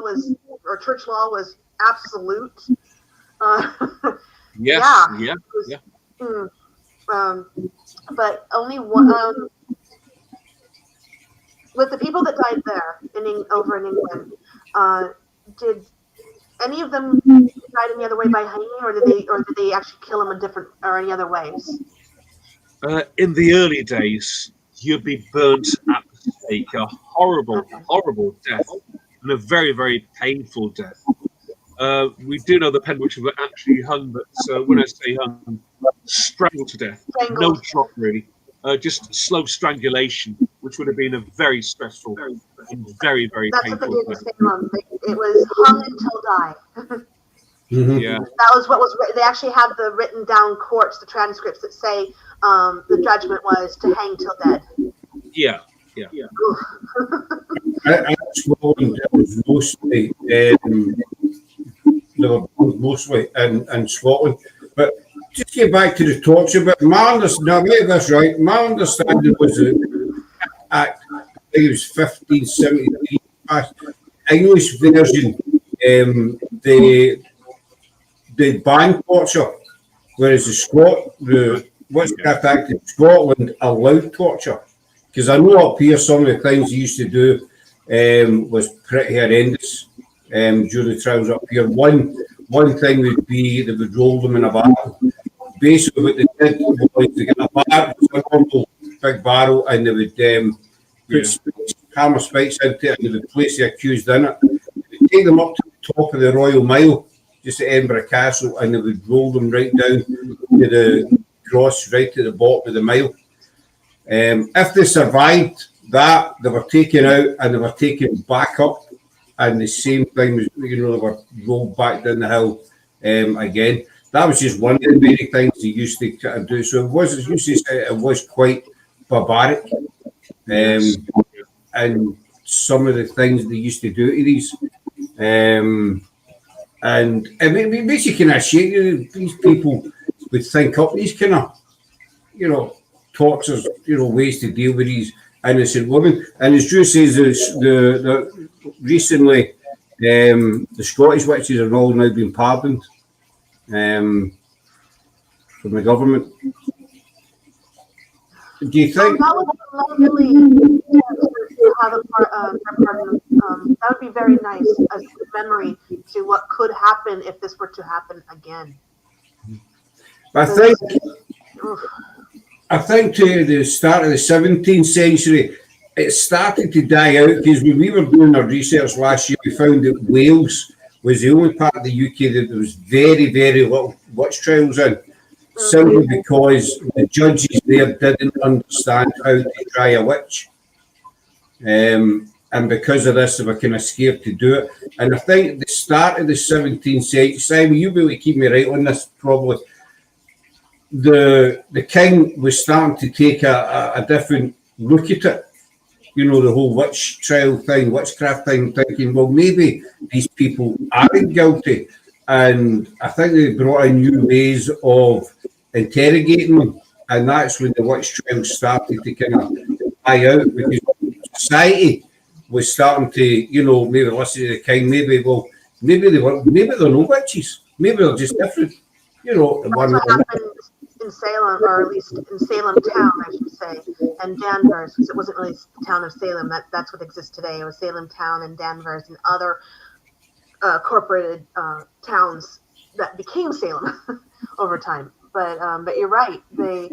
Speaker 3: or church law was absolute.
Speaker 2: Yes.
Speaker 3: But only one. With the people that died there over in England, did any of them died any other way by hanging, or did they actually kill them in different or any other ways?
Speaker 2: In the early days, you'd be burnt at the stake, a horrible, horrible death, and a very, very painful death. We do know the Penwitches were actually hung, but when I say hung, strangled to death.
Speaker 3: Strangled.
Speaker 2: No drop, really. Just slow strangulation, which would have been a very stressful and very, very painful death.
Speaker 3: That's what they did in Salem. It was hung until die.
Speaker 1: Mm-hmm.
Speaker 2: Yeah.
Speaker 3: That was what was written. They actually have the written down courts, the transcripts that say the judgment was to hang till dead.
Speaker 2: Yeah.
Speaker 1: At Scotland, it was mostly they were mostly in Scotland. But just get back to the talks about my understanding. Now, get this right. My understanding was that Act, I think it was 1573, English version. They banned torture, whereas the Witchcraft Act in Scotland allowed torture. Because I know up here some of the things they used to do was pretty horrendous during the trials up here. One thing would be they would roll them in a barrel. Basically, what they did was they get a barrel, a normal big barrel, and they would put hammer spikes into it, and they would place the accused in it. They would take them up to the top of the Royal Mile, just at Edinburgh Castle, and they would roll them right down to the cross, right to the bottom of the mile. If they survived that, they were taken out and they were taken back up, and the same thing was, they were rolled back down the hill again. That was just one of the many things they used to do. So it was, as you say, it was quite barbaric, and some of the things they used to do to these. And I mean, basically, kind of shake these people would think up these kind of, tortures, ways to deal with these innocent women. And as Drew says, the recently the Scottish witches have all now been pardoned from the government. Do you think
Speaker 3: that would be lovely to have pardon? That would be very nice as a memory to what could happen if this were to happen again.
Speaker 1: I think to the start of the 17th century, it started to die out, because when we were doing our research last year, we found that Wales was the only part of the UK that there was very, very little witch trials in, simply because the judges there didn't understand how to try a witch. And because of this, they were kind of scared to do it. And I think start of the 17th century, Simon, you'll be able to keep me right on this probably. The king was starting to take a different look at it. You know, the whole witch trial thing, witchcraft thing, thinking, well, maybe these people aren't guilty. And I think they brought in new ways of interrogating them. And that's when the witch trials started to kind of die out, because society was starting to, you know, maybe listen to the king, maybe they're no witches. Maybe they're just different. You know,
Speaker 3: That's what happened in Salem, or at least in Salem town, I should say, and Danvers, because it wasn't really the town of Salem. That's what exists today. It was Salem town and Danvers and other corporated towns that became Salem over time. But you're right. They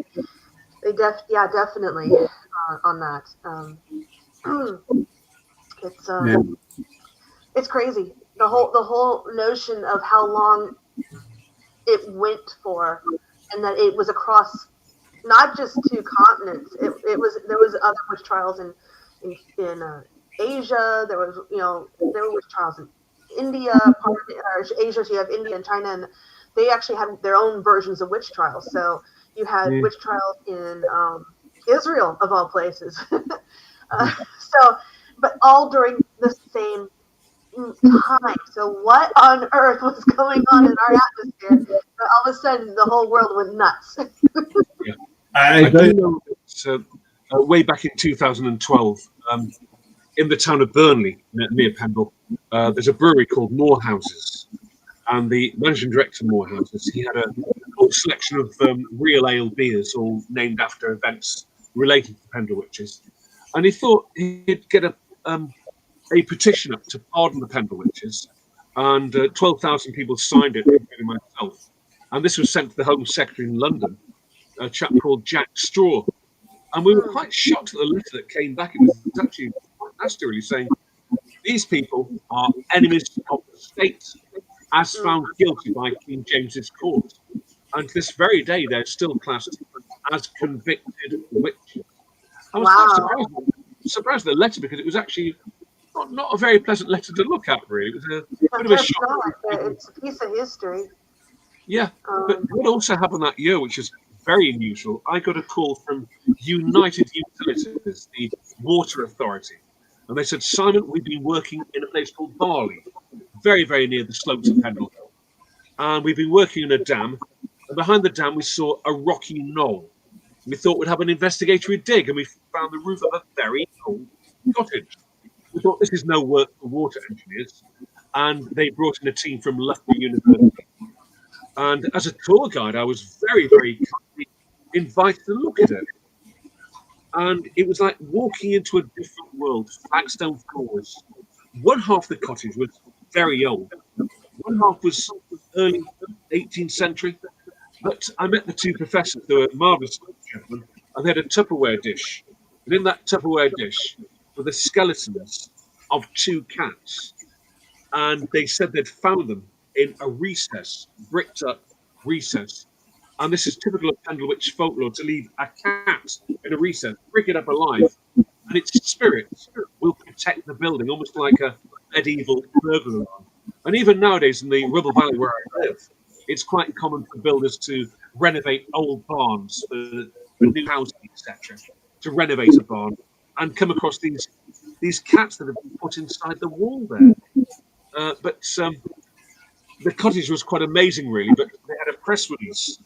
Speaker 3: definitely on that. It's crazy. The whole notion of how long it went for, and that it was across not just two continents. There was other witch trials in Asia. There were witch trials in India, Asia. So you have India and China, and they actually had their own versions of witch trials. So you had witch trials in Israel, of all places. But all during the same time. So what on earth was going on in our atmosphere? All of a sudden, the whole world went nuts.
Speaker 2: I do know that way back in 2012, in the town of Burnley, near Pendle, there's a brewery called Morehouses. And the managing director of Morehouses, he had a whole selection of real ale beers, all named after events related to Pendle Witches. And he thought he'd get a petition up to pardon the Pendle Witches, and 12,000 people signed it, including myself. And this was sent to the Home Secretary in London, a chap called Jack Straw. And we were quite shocked at the letter that came back. It was actually quite nasty, really, saying these people are enemies of the state, as found guilty by King James's court. And to this very day, they're still classed as convicted witches. I was quite surprised at the letter, because it was actually not a very pleasant letter to look at, really. It was a bit of a shock.
Speaker 3: It's a piece of history.
Speaker 2: Yeah, but what also happened that year, which is very unusual, I got a call from United Utilities, the water authority. And they said, Simon, we've been working in a place called Barley, very, very near the slopes of Pendle Hill. And we've been working in a dam. And behind the dam, we saw a rocky knoll. We thought we'd have an investigatory dig, and we found the roof of a very old cottage. We thought, this is no work for water engineers. And they brought in a team from Loughborough University. And as a tour guide, I was very, very kindly invited to look at it. And it was like walking into a different world, flagstone floors. One half of the cottage was very old. One half was early 18th century. But I met the two professors, they were marvellous gentlemen, and they had a Tupperware dish. And in that Tupperware dish were the skeletons of two cats. And they said they'd found them in a recess, bricked up recess. And this is typical of Pendle Witch folklore, to leave a cat in a recess, brick it up alive, and its spirit will protect the building, almost like a medieval burglar alarm. And even nowadays in the Ribble Valley where I live, it's quite common for builders to renovate old barns for new housing, etc., to renovate a barn and come across these cats that have been put inside the wall there. But the cottage was quite amazing, really, but they had a press release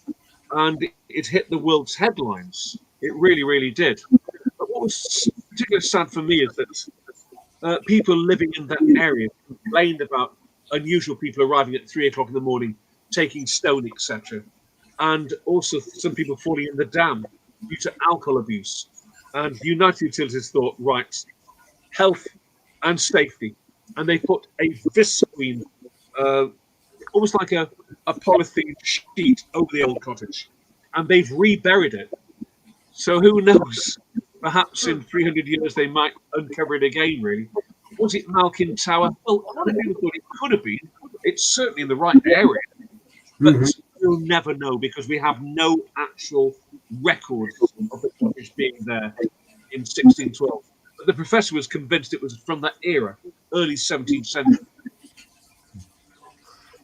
Speaker 2: and it hit the world's headlines. It really, really did. But what was particularly sad for me is that people living in that area complained about unusual people arriving at 3 o'clock in the morning, taking stone, etc. And also some people falling in the dam due to alcohol abuse. And United Utilities thought, right, health and safety. And they put a visqueen, almost like a polythene sheet over the old cottage. And they've reburied it. So who knows? Perhaps in 300 years they might uncover it again, really. Was it Malkin Tower? Well, a lot of people thought it could have been. It's certainly in the right area. But we'll never know, because we have no actual records of the cottage being there in 1612. But the professor was convinced it was from that era, early 17th century.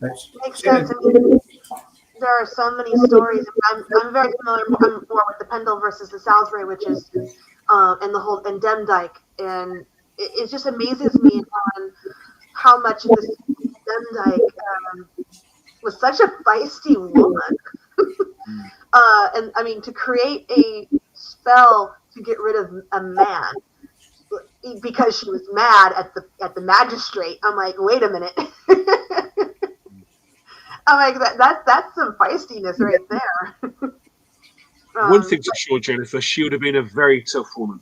Speaker 3: Makes sense. I mean, there are so many stories. I'm very familiar. I'm more with the Pendle versus the Salisbury Witches, and the whole and Demdike, and it just amazes me on how much this Demdike was such a feisty woman. And I mean, to create a spell to get rid of a man because she was mad at the magistrate. I'm like, wait a minute. I'm like, that's some feistiness right there.
Speaker 2: One thing's for sure, Jennifer, she would have been a very tough woman.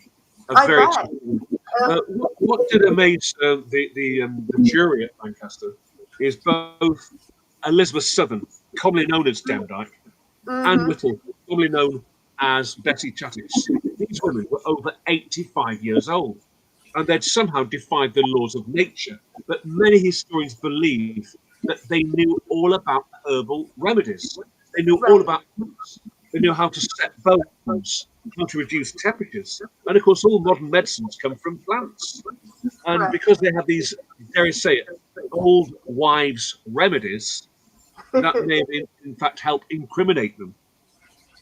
Speaker 2: What did amaze the jury at Lancaster is both Elizabeth Southern, commonly known as Demdike, and Whittle, commonly known as Betty Chattis. These women were over 85 years old, and they'd somehow defied the laws of nature. But many historians believe that they knew all about herbal remedies. They knew all about plants. They knew how to set bones, how to reduce temperatures. And of course, all modern medicines come from plants. And because they have these, dare I say it, old wives' remedies, that may, in fact, help incriminate them.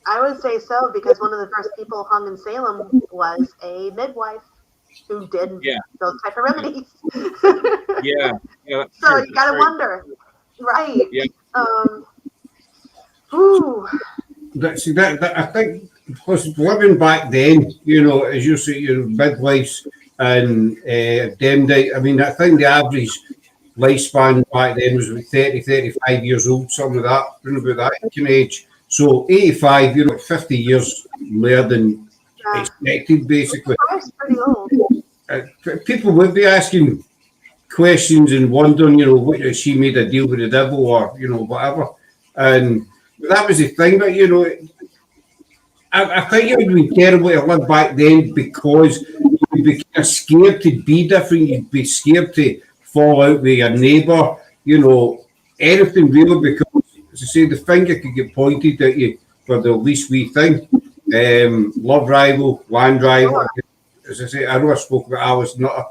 Speaker 3: I would say so, because one of the first people hung in Salem was a midwife who did those type of remedies. So you got to wonder, right?
Speaker 2: Yeah.
Speaker 1: I think because living back then, as you say, midwives and Demdike. I mean, I think the average lifespan back then was about 30, 35 years old, something like that, around about that kind of age. So 85, 50 years more than expected, basically.
Speaker 3: That's pretty old.
Speaker 1: People would be asking questions and wondering, what she made a deal with the devil or, whatever. And that was the thing, but, I think it would be terrible to live back then because you'd be kind of scared to be different. You'd be scared to fall out with your neighbour, anything really, because, as I say, the finger could get pointed at you for the least wee thing. Love rival, land rival. As I say, I know I spoke about Alice Nutter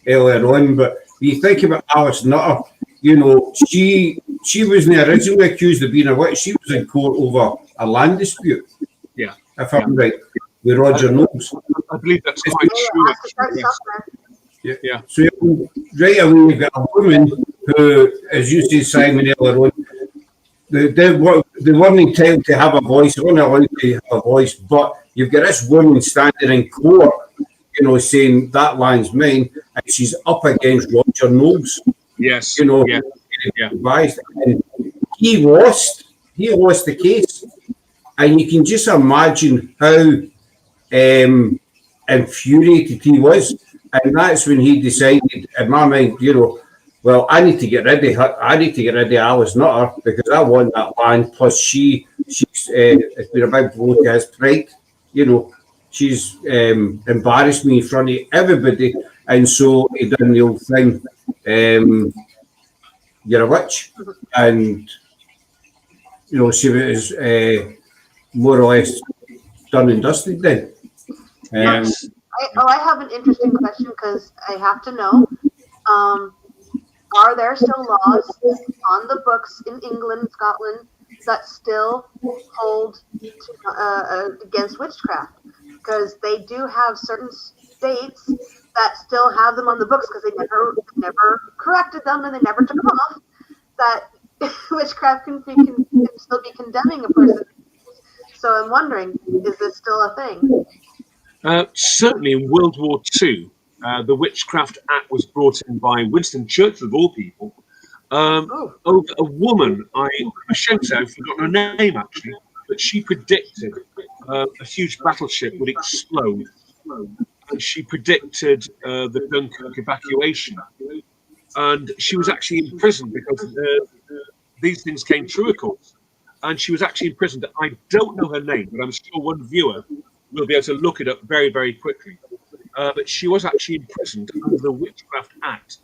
Speaker 1: earlier on, but when you think about Alice Nutter, she wasn't originally accused of being a witch. She was in court over a land dispute.
Speaker 2: Yeah.
Speaker 1: If I'm right, with Roger Knowles.
Speaker 2: I believe that's quite true.
Speaker 1: Yeah. So right away, you've got a woman who, as you say, Simon, earlier on, they weren't entitled to have a voice, they weren't allowed to have a voice, but you've got this woman standing in court, saying that land's mine, and she's up against Roger Knowles.
Speaker 2: Yes.
Speaker 1: Advised. And he lost the case. And you can just imagine how infuriated he was. And that's when he decided, in my mind, well, I need to get rid of her. I need to get rid of Alice Nutter because I want that land. Plus, she's it's been a big blow to his pride. She's embarrassed me in front of everybody. And so he done the old thing. You're a witch. And, she was more or less done and dusted then.
Speaker 3: Yes. I have an interesting question because I have to know. Are there still laws on the books in England, Scotland, that still hold against witchcraft? Because they do have certain states that still have them on the books because they never corrected them and they never took them off. That witchcraft can still be condemning a person. So I'm wondering, is this still a thing?
Speaker 2: Certainly in World War II, the Witchcraft Act was brought in by Winston Churchill, of all people, over a woman. I'm ashamed to say I've forgotten her name, actually, but she predicted a huge battleship would explode. And she predicted the Dunkirk evacuation. And she was actually imprisoned because these things came true, of course. And she was actually imprisoned. I don't know her name, but I'm sure one viewer will be able to look it up very, very quickly. But she was actually imprisoned under the Witchcraft Act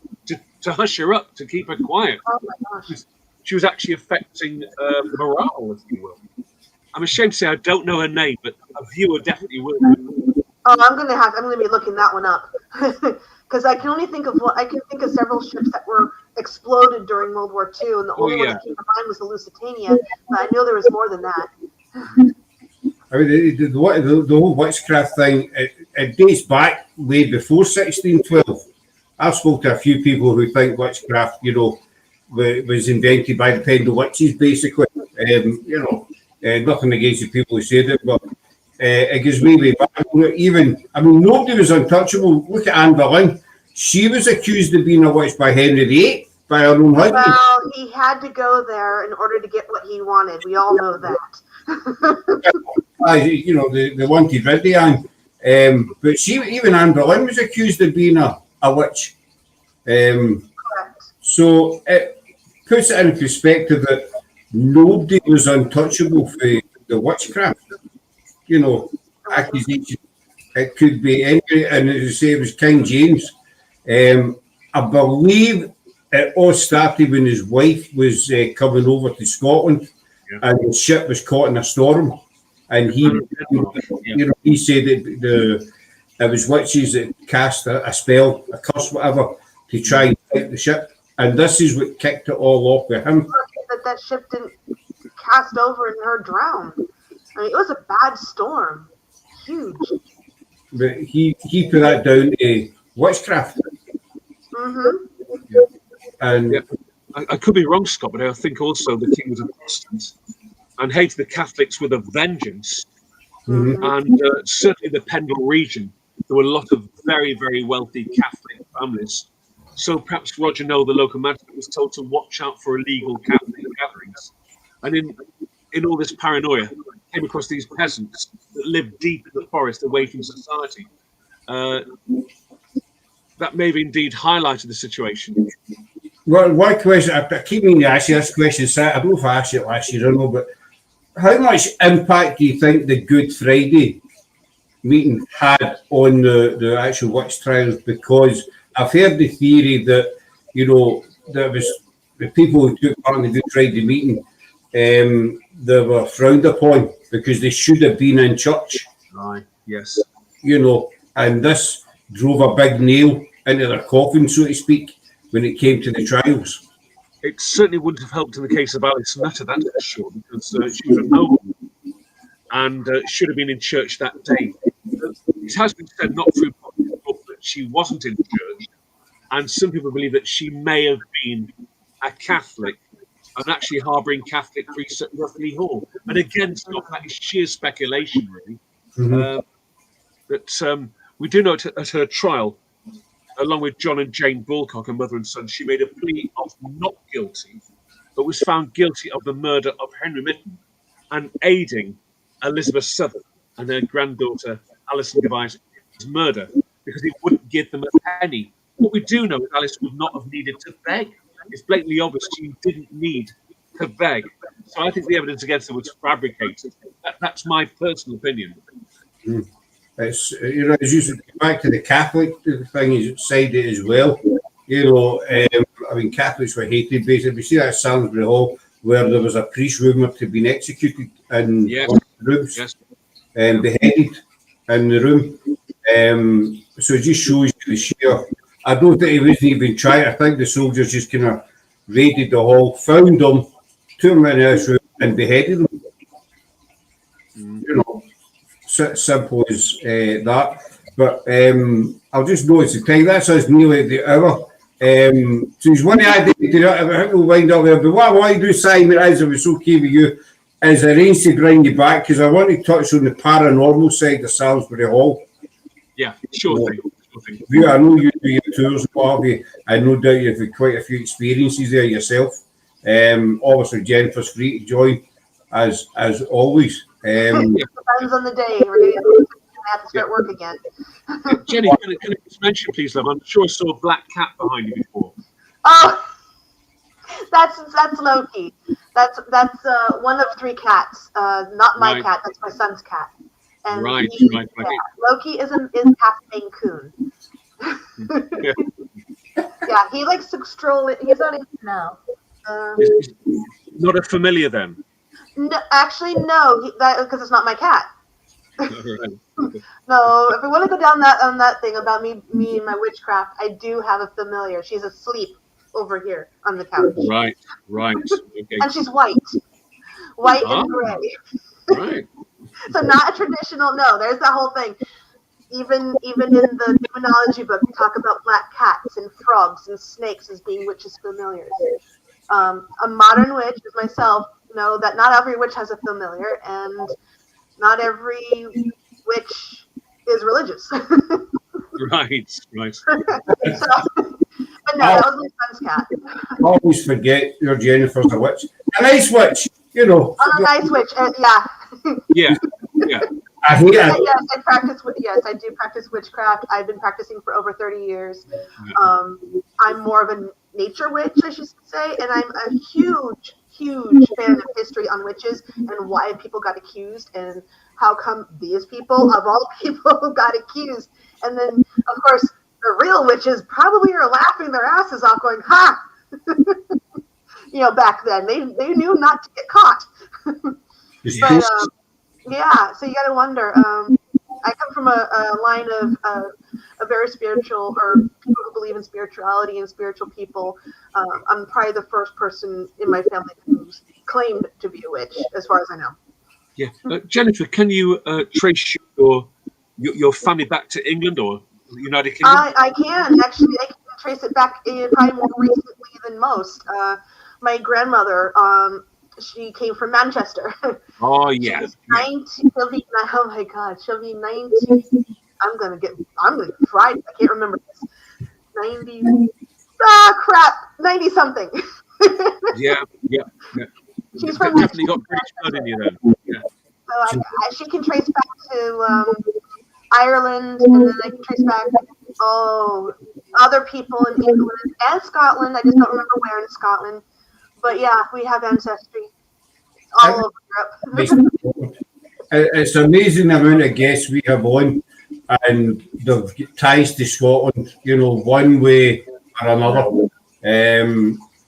Speaker 2: to hush her up, to keep her quiet.
Speaker 3: Oh my gosh.
Speaker 2: She was actually affecting morale, if you will. I'm ashamed to say I don't know her name, but a viewer definitely will.
Speaker 3: Oh, I'm gonna be looking that one up because I can only think of several ships that were exploded during World War II, and the only one that came to mind was the Lusitania, but I know there was more than that.
Speaker 1: I mean, the whole witchcraft thing, it dates back way before 1612. I've spoken to a few people who think witchcraft, was invented by the Pendle Witches, basically. Nothing against the people who said it, but it goes way back. Nobody was untouchable. Look at Anne Boleyn. She was accused of being a witch by Henry VIII, by her own husband.
Speaker 3: Well, he had to go there in order to get what he wanted. We all know that.
Speaker 1: The wanted rid of Anne. But even Anne Boleyn was accused of being a witch.
Speaker 3: Correct.
Speaker 1: So it puts it in perspective that nobody was untouchable for the witchcraft. Accusation. It could be any, and as I say, it was King James. I believe it all started when his wife was coming over to Scotland, and the ship was caught in a storm, and he said that it was witches that cast a spell, a curse, whatever, to try and fight the ship, and this is what kicked it all off with him.
Speaker 3: That ship didn't cast over and her drowned. I mean, it was a bad storm, huge.
Speaker 1: But he put that down to witchcraft. And
Speaker 2: I could be wrong, Scott, but I think also the king was a Protestant and hated the Catholics with a vengeance. And certainly the Pendle region, there were a lot of very, very wealthy Catholic families. So perhaps Roger Noel, the local magistrate, was told to watch out for illegal Catholic gatherings. And in all this paranoia, came across these peasants that lived deep in the forest away from society. That may have indeed highlighted the situation.
Speaker 1: Well, one question, I keep meaning to ask you this question, I don't know if I asked it last year or not, but how much impact do you think the Good Friday meeting had on the actual witch trials? Because I've heard the theory that, there was the people who took part in the Good Friday meeting, they were frowned upon because they should have been in church.
Speaker 2: Right, yes.
Speaker 1: And this drove a big nail into their coffin, so to speak, when it came to the trials.
Speaker 2: It certainly wouldn't have helped in the case of Alice Nutter, that's for sure, because she was a nobleman and should have been in church that day. It has been said, not through book, that she wasn't in church, and some people believe that she may have been a Catholic and actually harbouring Catholic priests at Ruffley Hall. And again, Scott, that is sheer speculation, really. But we do know at her trial, along with John and Jane Bulcock, her mother and son, she made a plea of not guilty, but was found guilty of the murder of Henry Mitten and aiding Elizabeth Southern and her granddaughter Alison Device's murder because he wouldn't give them a penny. What we do know is Alice would not have needed to beg. It's blatantly obvious she didn't need to beg. So I think the evidence against her was fabricated. That's my personal opinion.
Speaker 1: It's as you said, back to the Catholic thing side it as well. Catholics were hated basically. We see that at Salisbury Hall where there was a priest rumoured to have been executed in one of the rooms, beheaded in the room. So it just shows you the sheer. I don't think he wasn't even trying. I think the soldiers just kind of raided the hall, found them, took them in this room, and beheaded them. Simple as that. But I'll just notice the time. That's us nearly the hour. So he's one idea to wind up there. But what I want to do, Simon, as it was okay with you, is arrange to bring you back because I want to touch on the paranormal side of Salisbury Hall.
Speaker 2: Yeah, sure thing.
Speaker 1: I know you do your tours, Bobby. I no doubt you've had quite a few experiences there yourself. Obviously, Jennifer's free to join as always.
Speaker 3: Depends on the day. We're going to have to start work again.
Speaker 2: Jenny, can I just mention, please, love? I'm sure I saw a black cat behind you before.
Speaker 3: Oh, that's Loki. That's one of 3 cats. Not my cat. That's my son's cat. And
Speaker 2: right.
Speaker 3: Loki is half Maine Coon. Yeah, he likes to stroll it. He's not even now.
Speaker 2: Not a familiar then.
Speaker 3: No, actually, no, because it's not my cat.
Speaker 2: Right.
Speaker 3: No, if we want to go down that thing about me and my witchcraft, I do have a familiar. She's asleep over here on the couch.
Speaker 2: Right. Okay.
Speaker 3: And she's white and gray.
Speaker 2: Right.
Speaker 3: So not a traditional. No, there's that whole thing. Even in the demonology book, they talk about black cats and frogs and snakes as being witches' familiars. A modern witch, as myself, know that not every witch has a familiar, and not every witch is religious.
Speaker 2: Right.
Speaker 3: So, but no, that was my son's cat.
Speaker 1: Always forget your Jennifer's a witch. A nice witch, you know.
Speaker 3: Oh, a nice witch. Yeah.
Speaker 2: Yeah.
Speaker 1: I hate it.
Speaker 3: Yes, I do practice witchcraft. I've been practicing for over 30 years. I'm more of a nature witch, I should say, and I'm a huge fan of history on witches and why people got accused and how come these people, of all people, got accused. And then, of course, the real witches probably are laughing their asses off going, ha! Back then. They knew not to get caught. But, yeah, so you got to wonder. I come from a line of a very spiritual, or people who believe in spirituality and spiritual people. I'm probably the first person in my family who's claimed to be a witch, as far as I know.
Speaker 2: Yeah, Jennifer, can you trace your family back to England or the United Kingdom?
Speaker 3: I can actually. I can trace it back probably more recently than most. My grandmother. She came from Manchester.
Speaker 2: Oh yeah.
Speaker 3: She's 19. Oh my God, she'll be 19. I'm gonna get fried. I can't remember this. 90. Crap. 90 something.
Speaker 2: Yeah.
Speaker 3: She's from
Speaker 2: definitely got British blood in you then. Yeah.
Speaker 3: So she can trace back to Ireland, and then I can trace back other people in England and Scotland. I just don't remember where in Scotland. But yeah, we have ancestry all over Europe.
Speaker 1: It's amazing the amount of guests we have on, and they've ties to Scotland, one way or another.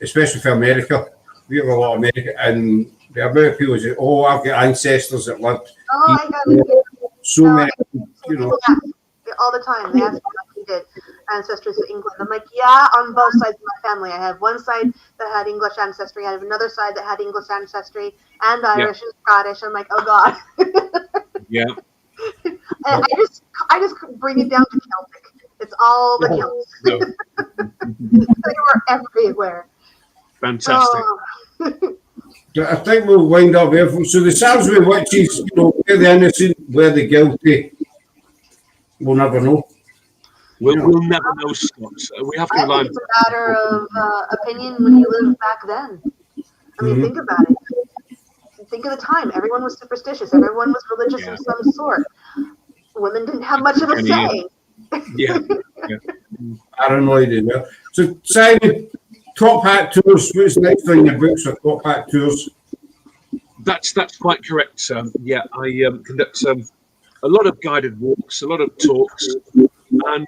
Speaker 1: Especially for America. We have a lot of America, and the amount of people say, "Oh, I've got ancestors that lived."
Speaker 3: Oh, I got it.
Speaker 1: So many,
Speaker 3: people ask all the time. They ask me if we did ancestors in England. I'm like, yeah, on both sides of my family. I have one side that had English ancestry. I have another side that had English ancestry and Irish and Scottish. I'm like, oh God.
Speaker 2: Yeah.
Speaker 3: And I just bring it down to Celtic. It's all the Celts.
Speaker 2: No.
Speaker 3: They were everywhere.
Speaker 2: Fantastic.
Speaker 1: I think we'll wind up here. So the Salisbury Witches, where the innocent, where the guilty, we'll never know.
Speaker 2: We'll never know, Scott. We have to
Speaker 3: I
Speaker 2: rely.
Speaker 3: think it's a matter of opinion when you lived back then. I mean, think about it. Think of the time. Everyone was superstitious. Everyone was religious of some sort. Women didn't have much of a say.
Speaker 2: Yeah.
Speaker 1: I don't know idea. So Simon, Top Hat Tours. What's next on your books for Top Hat Tours?
Speaker 2: That's quite correct. Yeah, I conduct a lot of guided walks, a lot of talks, and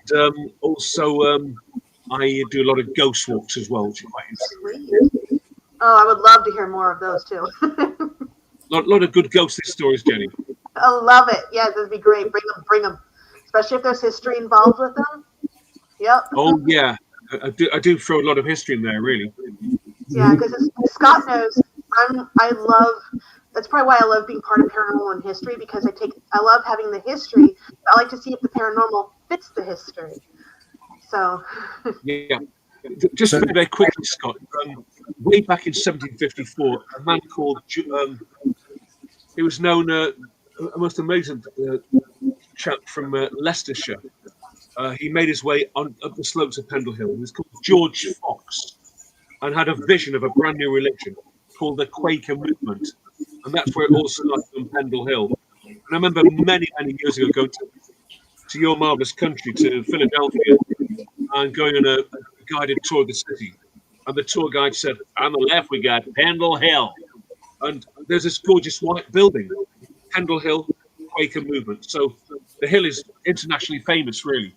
Speaker 2: also I do a lot of ghost walks as well, which is quite interesting.
Speaker 3: Oh, I would love to hear more of those too.
Speaker 2: A lot of good ghostly stories, Jenny.
Speaker 3: I love it. Yeah, that'd be great. Bring them. Especially if there's history involved with them. Yep.
Speaker 2: Oh yeah, I do throw a lot of history in there, really.
Speaker 3: Yeah, because Scott knows that's probably why I love being part of paranormal and history, because I love having the history, but I like to see if the paranormal fits the history. So
Speaker 2: Yeah. Just very quickly, Scott. Way back in 1754, a man called he was known a most amazing chap from Leicestershire. He made his way up the slopes of Pendle Hill. He was called George Fox, and had a vision of a brand new religion called the Quaker movement, and that's where it all started on Pendle Hill. And I remember many years ago going to your marvelous country, to Philadelphia, and going on a guided tour of the city. And the tour guide said, on the left we got Pendle Hill, and there's this gorgeous white building, Pendle Hill Quaker movement. So the hill is internationally famous, really.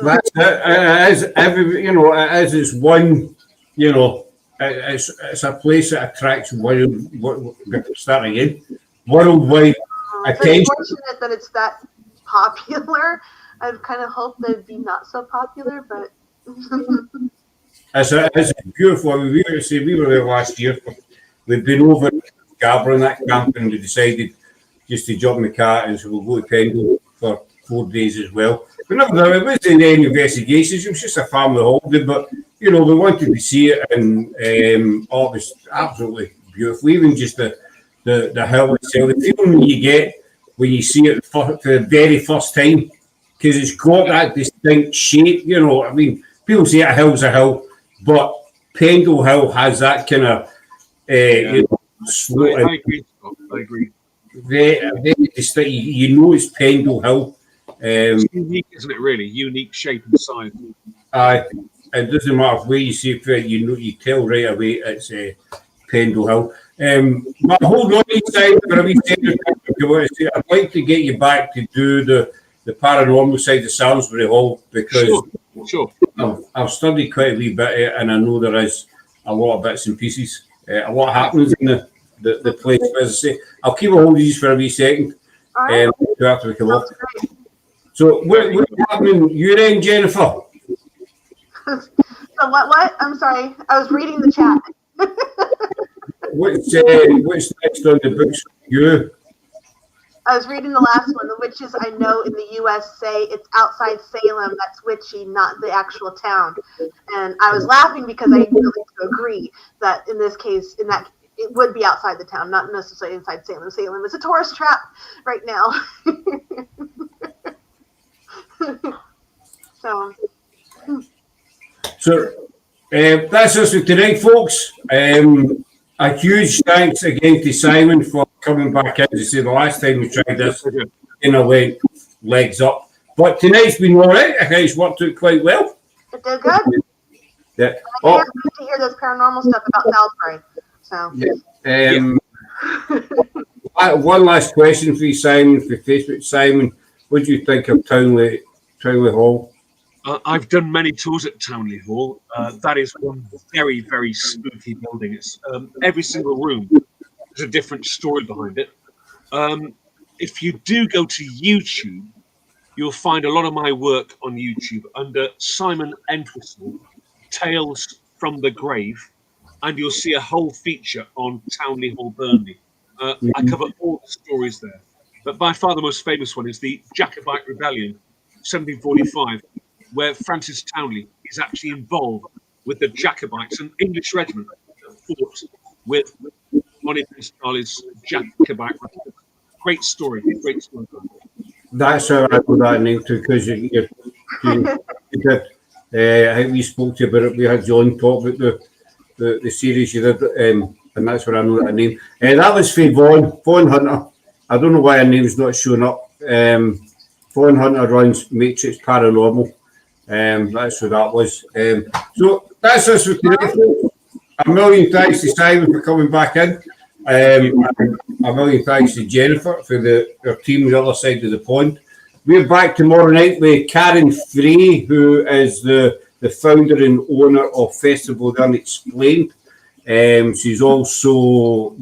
Speaker 1: That's it. It is. It's one. It's a place that attracts worldwide
Speaker 3: it's
Speaker 1: attention.
Speaker 3: unfortunate that it's that popular. I'd kind of hoped they'd be not so popular, but
Speaker 1: It's beautiful. I mean, we were there last year. We've been over Scarborough in that camp, and we decided just to jump in the car and so we'll go to Pendle for 4 days as well. But no, it wasn't any investigations. It was just a family holiday. But you know, we wanted to see it, and it was absolutely beautiful. Even just the hill itself, the feeling you get when you see it for the very first time, because it's got that distinct shape. You know, I mean, people say a hill's a hill, but Pendle Hill has that kind of you know, slow.
Speaker 2: I agree. I agree.
Speaker 1: Very distinct. You know, it's Pendle Hill.
Speaker 2: It's unique, isn't it? Really unique shape and size.
Speaker 1: It doesn't matter where you see it. You know, you tell right away it's Pendle Hill. But hold on each time for a wee second. I'd like to get you back to do the paranormal side of Salmesbury Hall, because
Speaker 2: Sure.
Speaker 1: I've studied quite a wee bit of it, and I know there is a lot of bits and pieces. A lot happens in the place. But as I say, I'll keep a hold of these for a wee second.
Speaker 3: All right.
Speaker 1: After we come off. So what's happening your end, Jennifer?
Speaker 3: So what? I'm sorry. I was reading the chat.
Speaker 1: What's next on the books for you?
Speaker 3: I was reading the last one. The witches I know in the U.S. say it's outside Salem. That's witchy, not the actual town. And I was laughing because I really agree that in this case, it would be outside the town, not necessarily inside Salem. Salem is a tourist trap right now.
Speaker 1: So that's us for tonight, folks. A huge thanks again to Simon for coming back in. To say the last time we tried this, and I went legs up. But tonight's been all right. I think it's worked out quite well.
Speaker 3: It did good.
Speaker 1: Yeah.
Speaker 3: I can't wait to hear this paranormal stuff about Salisbury. So.
Speaker 1: One last question for you, Simon, for Facebook. Simon, what do you think of Townley Hall?
Speaker 2: I've done many tours at Townley Hall. That is one very, very spooky building. It's every single room has a different story behind it. If you do go to YouTube, you'll find a lot of my work on YouTube under Simon Entwistle, Tales from the Grave, and you'll see a whole feature on Townley Hall, Burnley. I cover all the stories there. But by far the most famous one is the Jacobite Rebellion, 1745, where Francis Townley is actually involved with the Jacobites, an English regiment that fought with Monitor Charlie's Jacobite regiment. Great story.
Speaker 1: That's how I know that name too, because you did. I think we spoke to you about it. We had John talk about the series you did, and that's where I know that name. That was for Vaughan Hunter. I don't know why her name's not showing up. Vaughan Hunter runs Matrix Paranormal. That's who that was. So that's us for today, folks. A million thanks to Simon for coming back in. A million thanks to Jennifer for her team on the other side of the pond. We're back tomorrow night with Karen Frey, who is the founder and owner of Festival Unexplained. She's also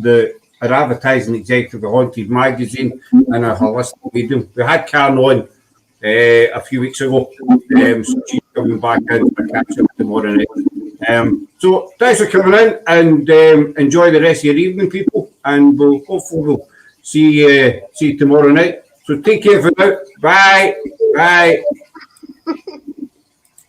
Speaker 1: her advertising executive of Haunted Magazine and a holistic medium. We had Karen on a few weeks ago, so she's coming back in for catch up tomorrow night. So thanks for coming in, and enjoy the rest of your evening, people, and hopefully we'll see you tomorrow night. So take care for now. Bye.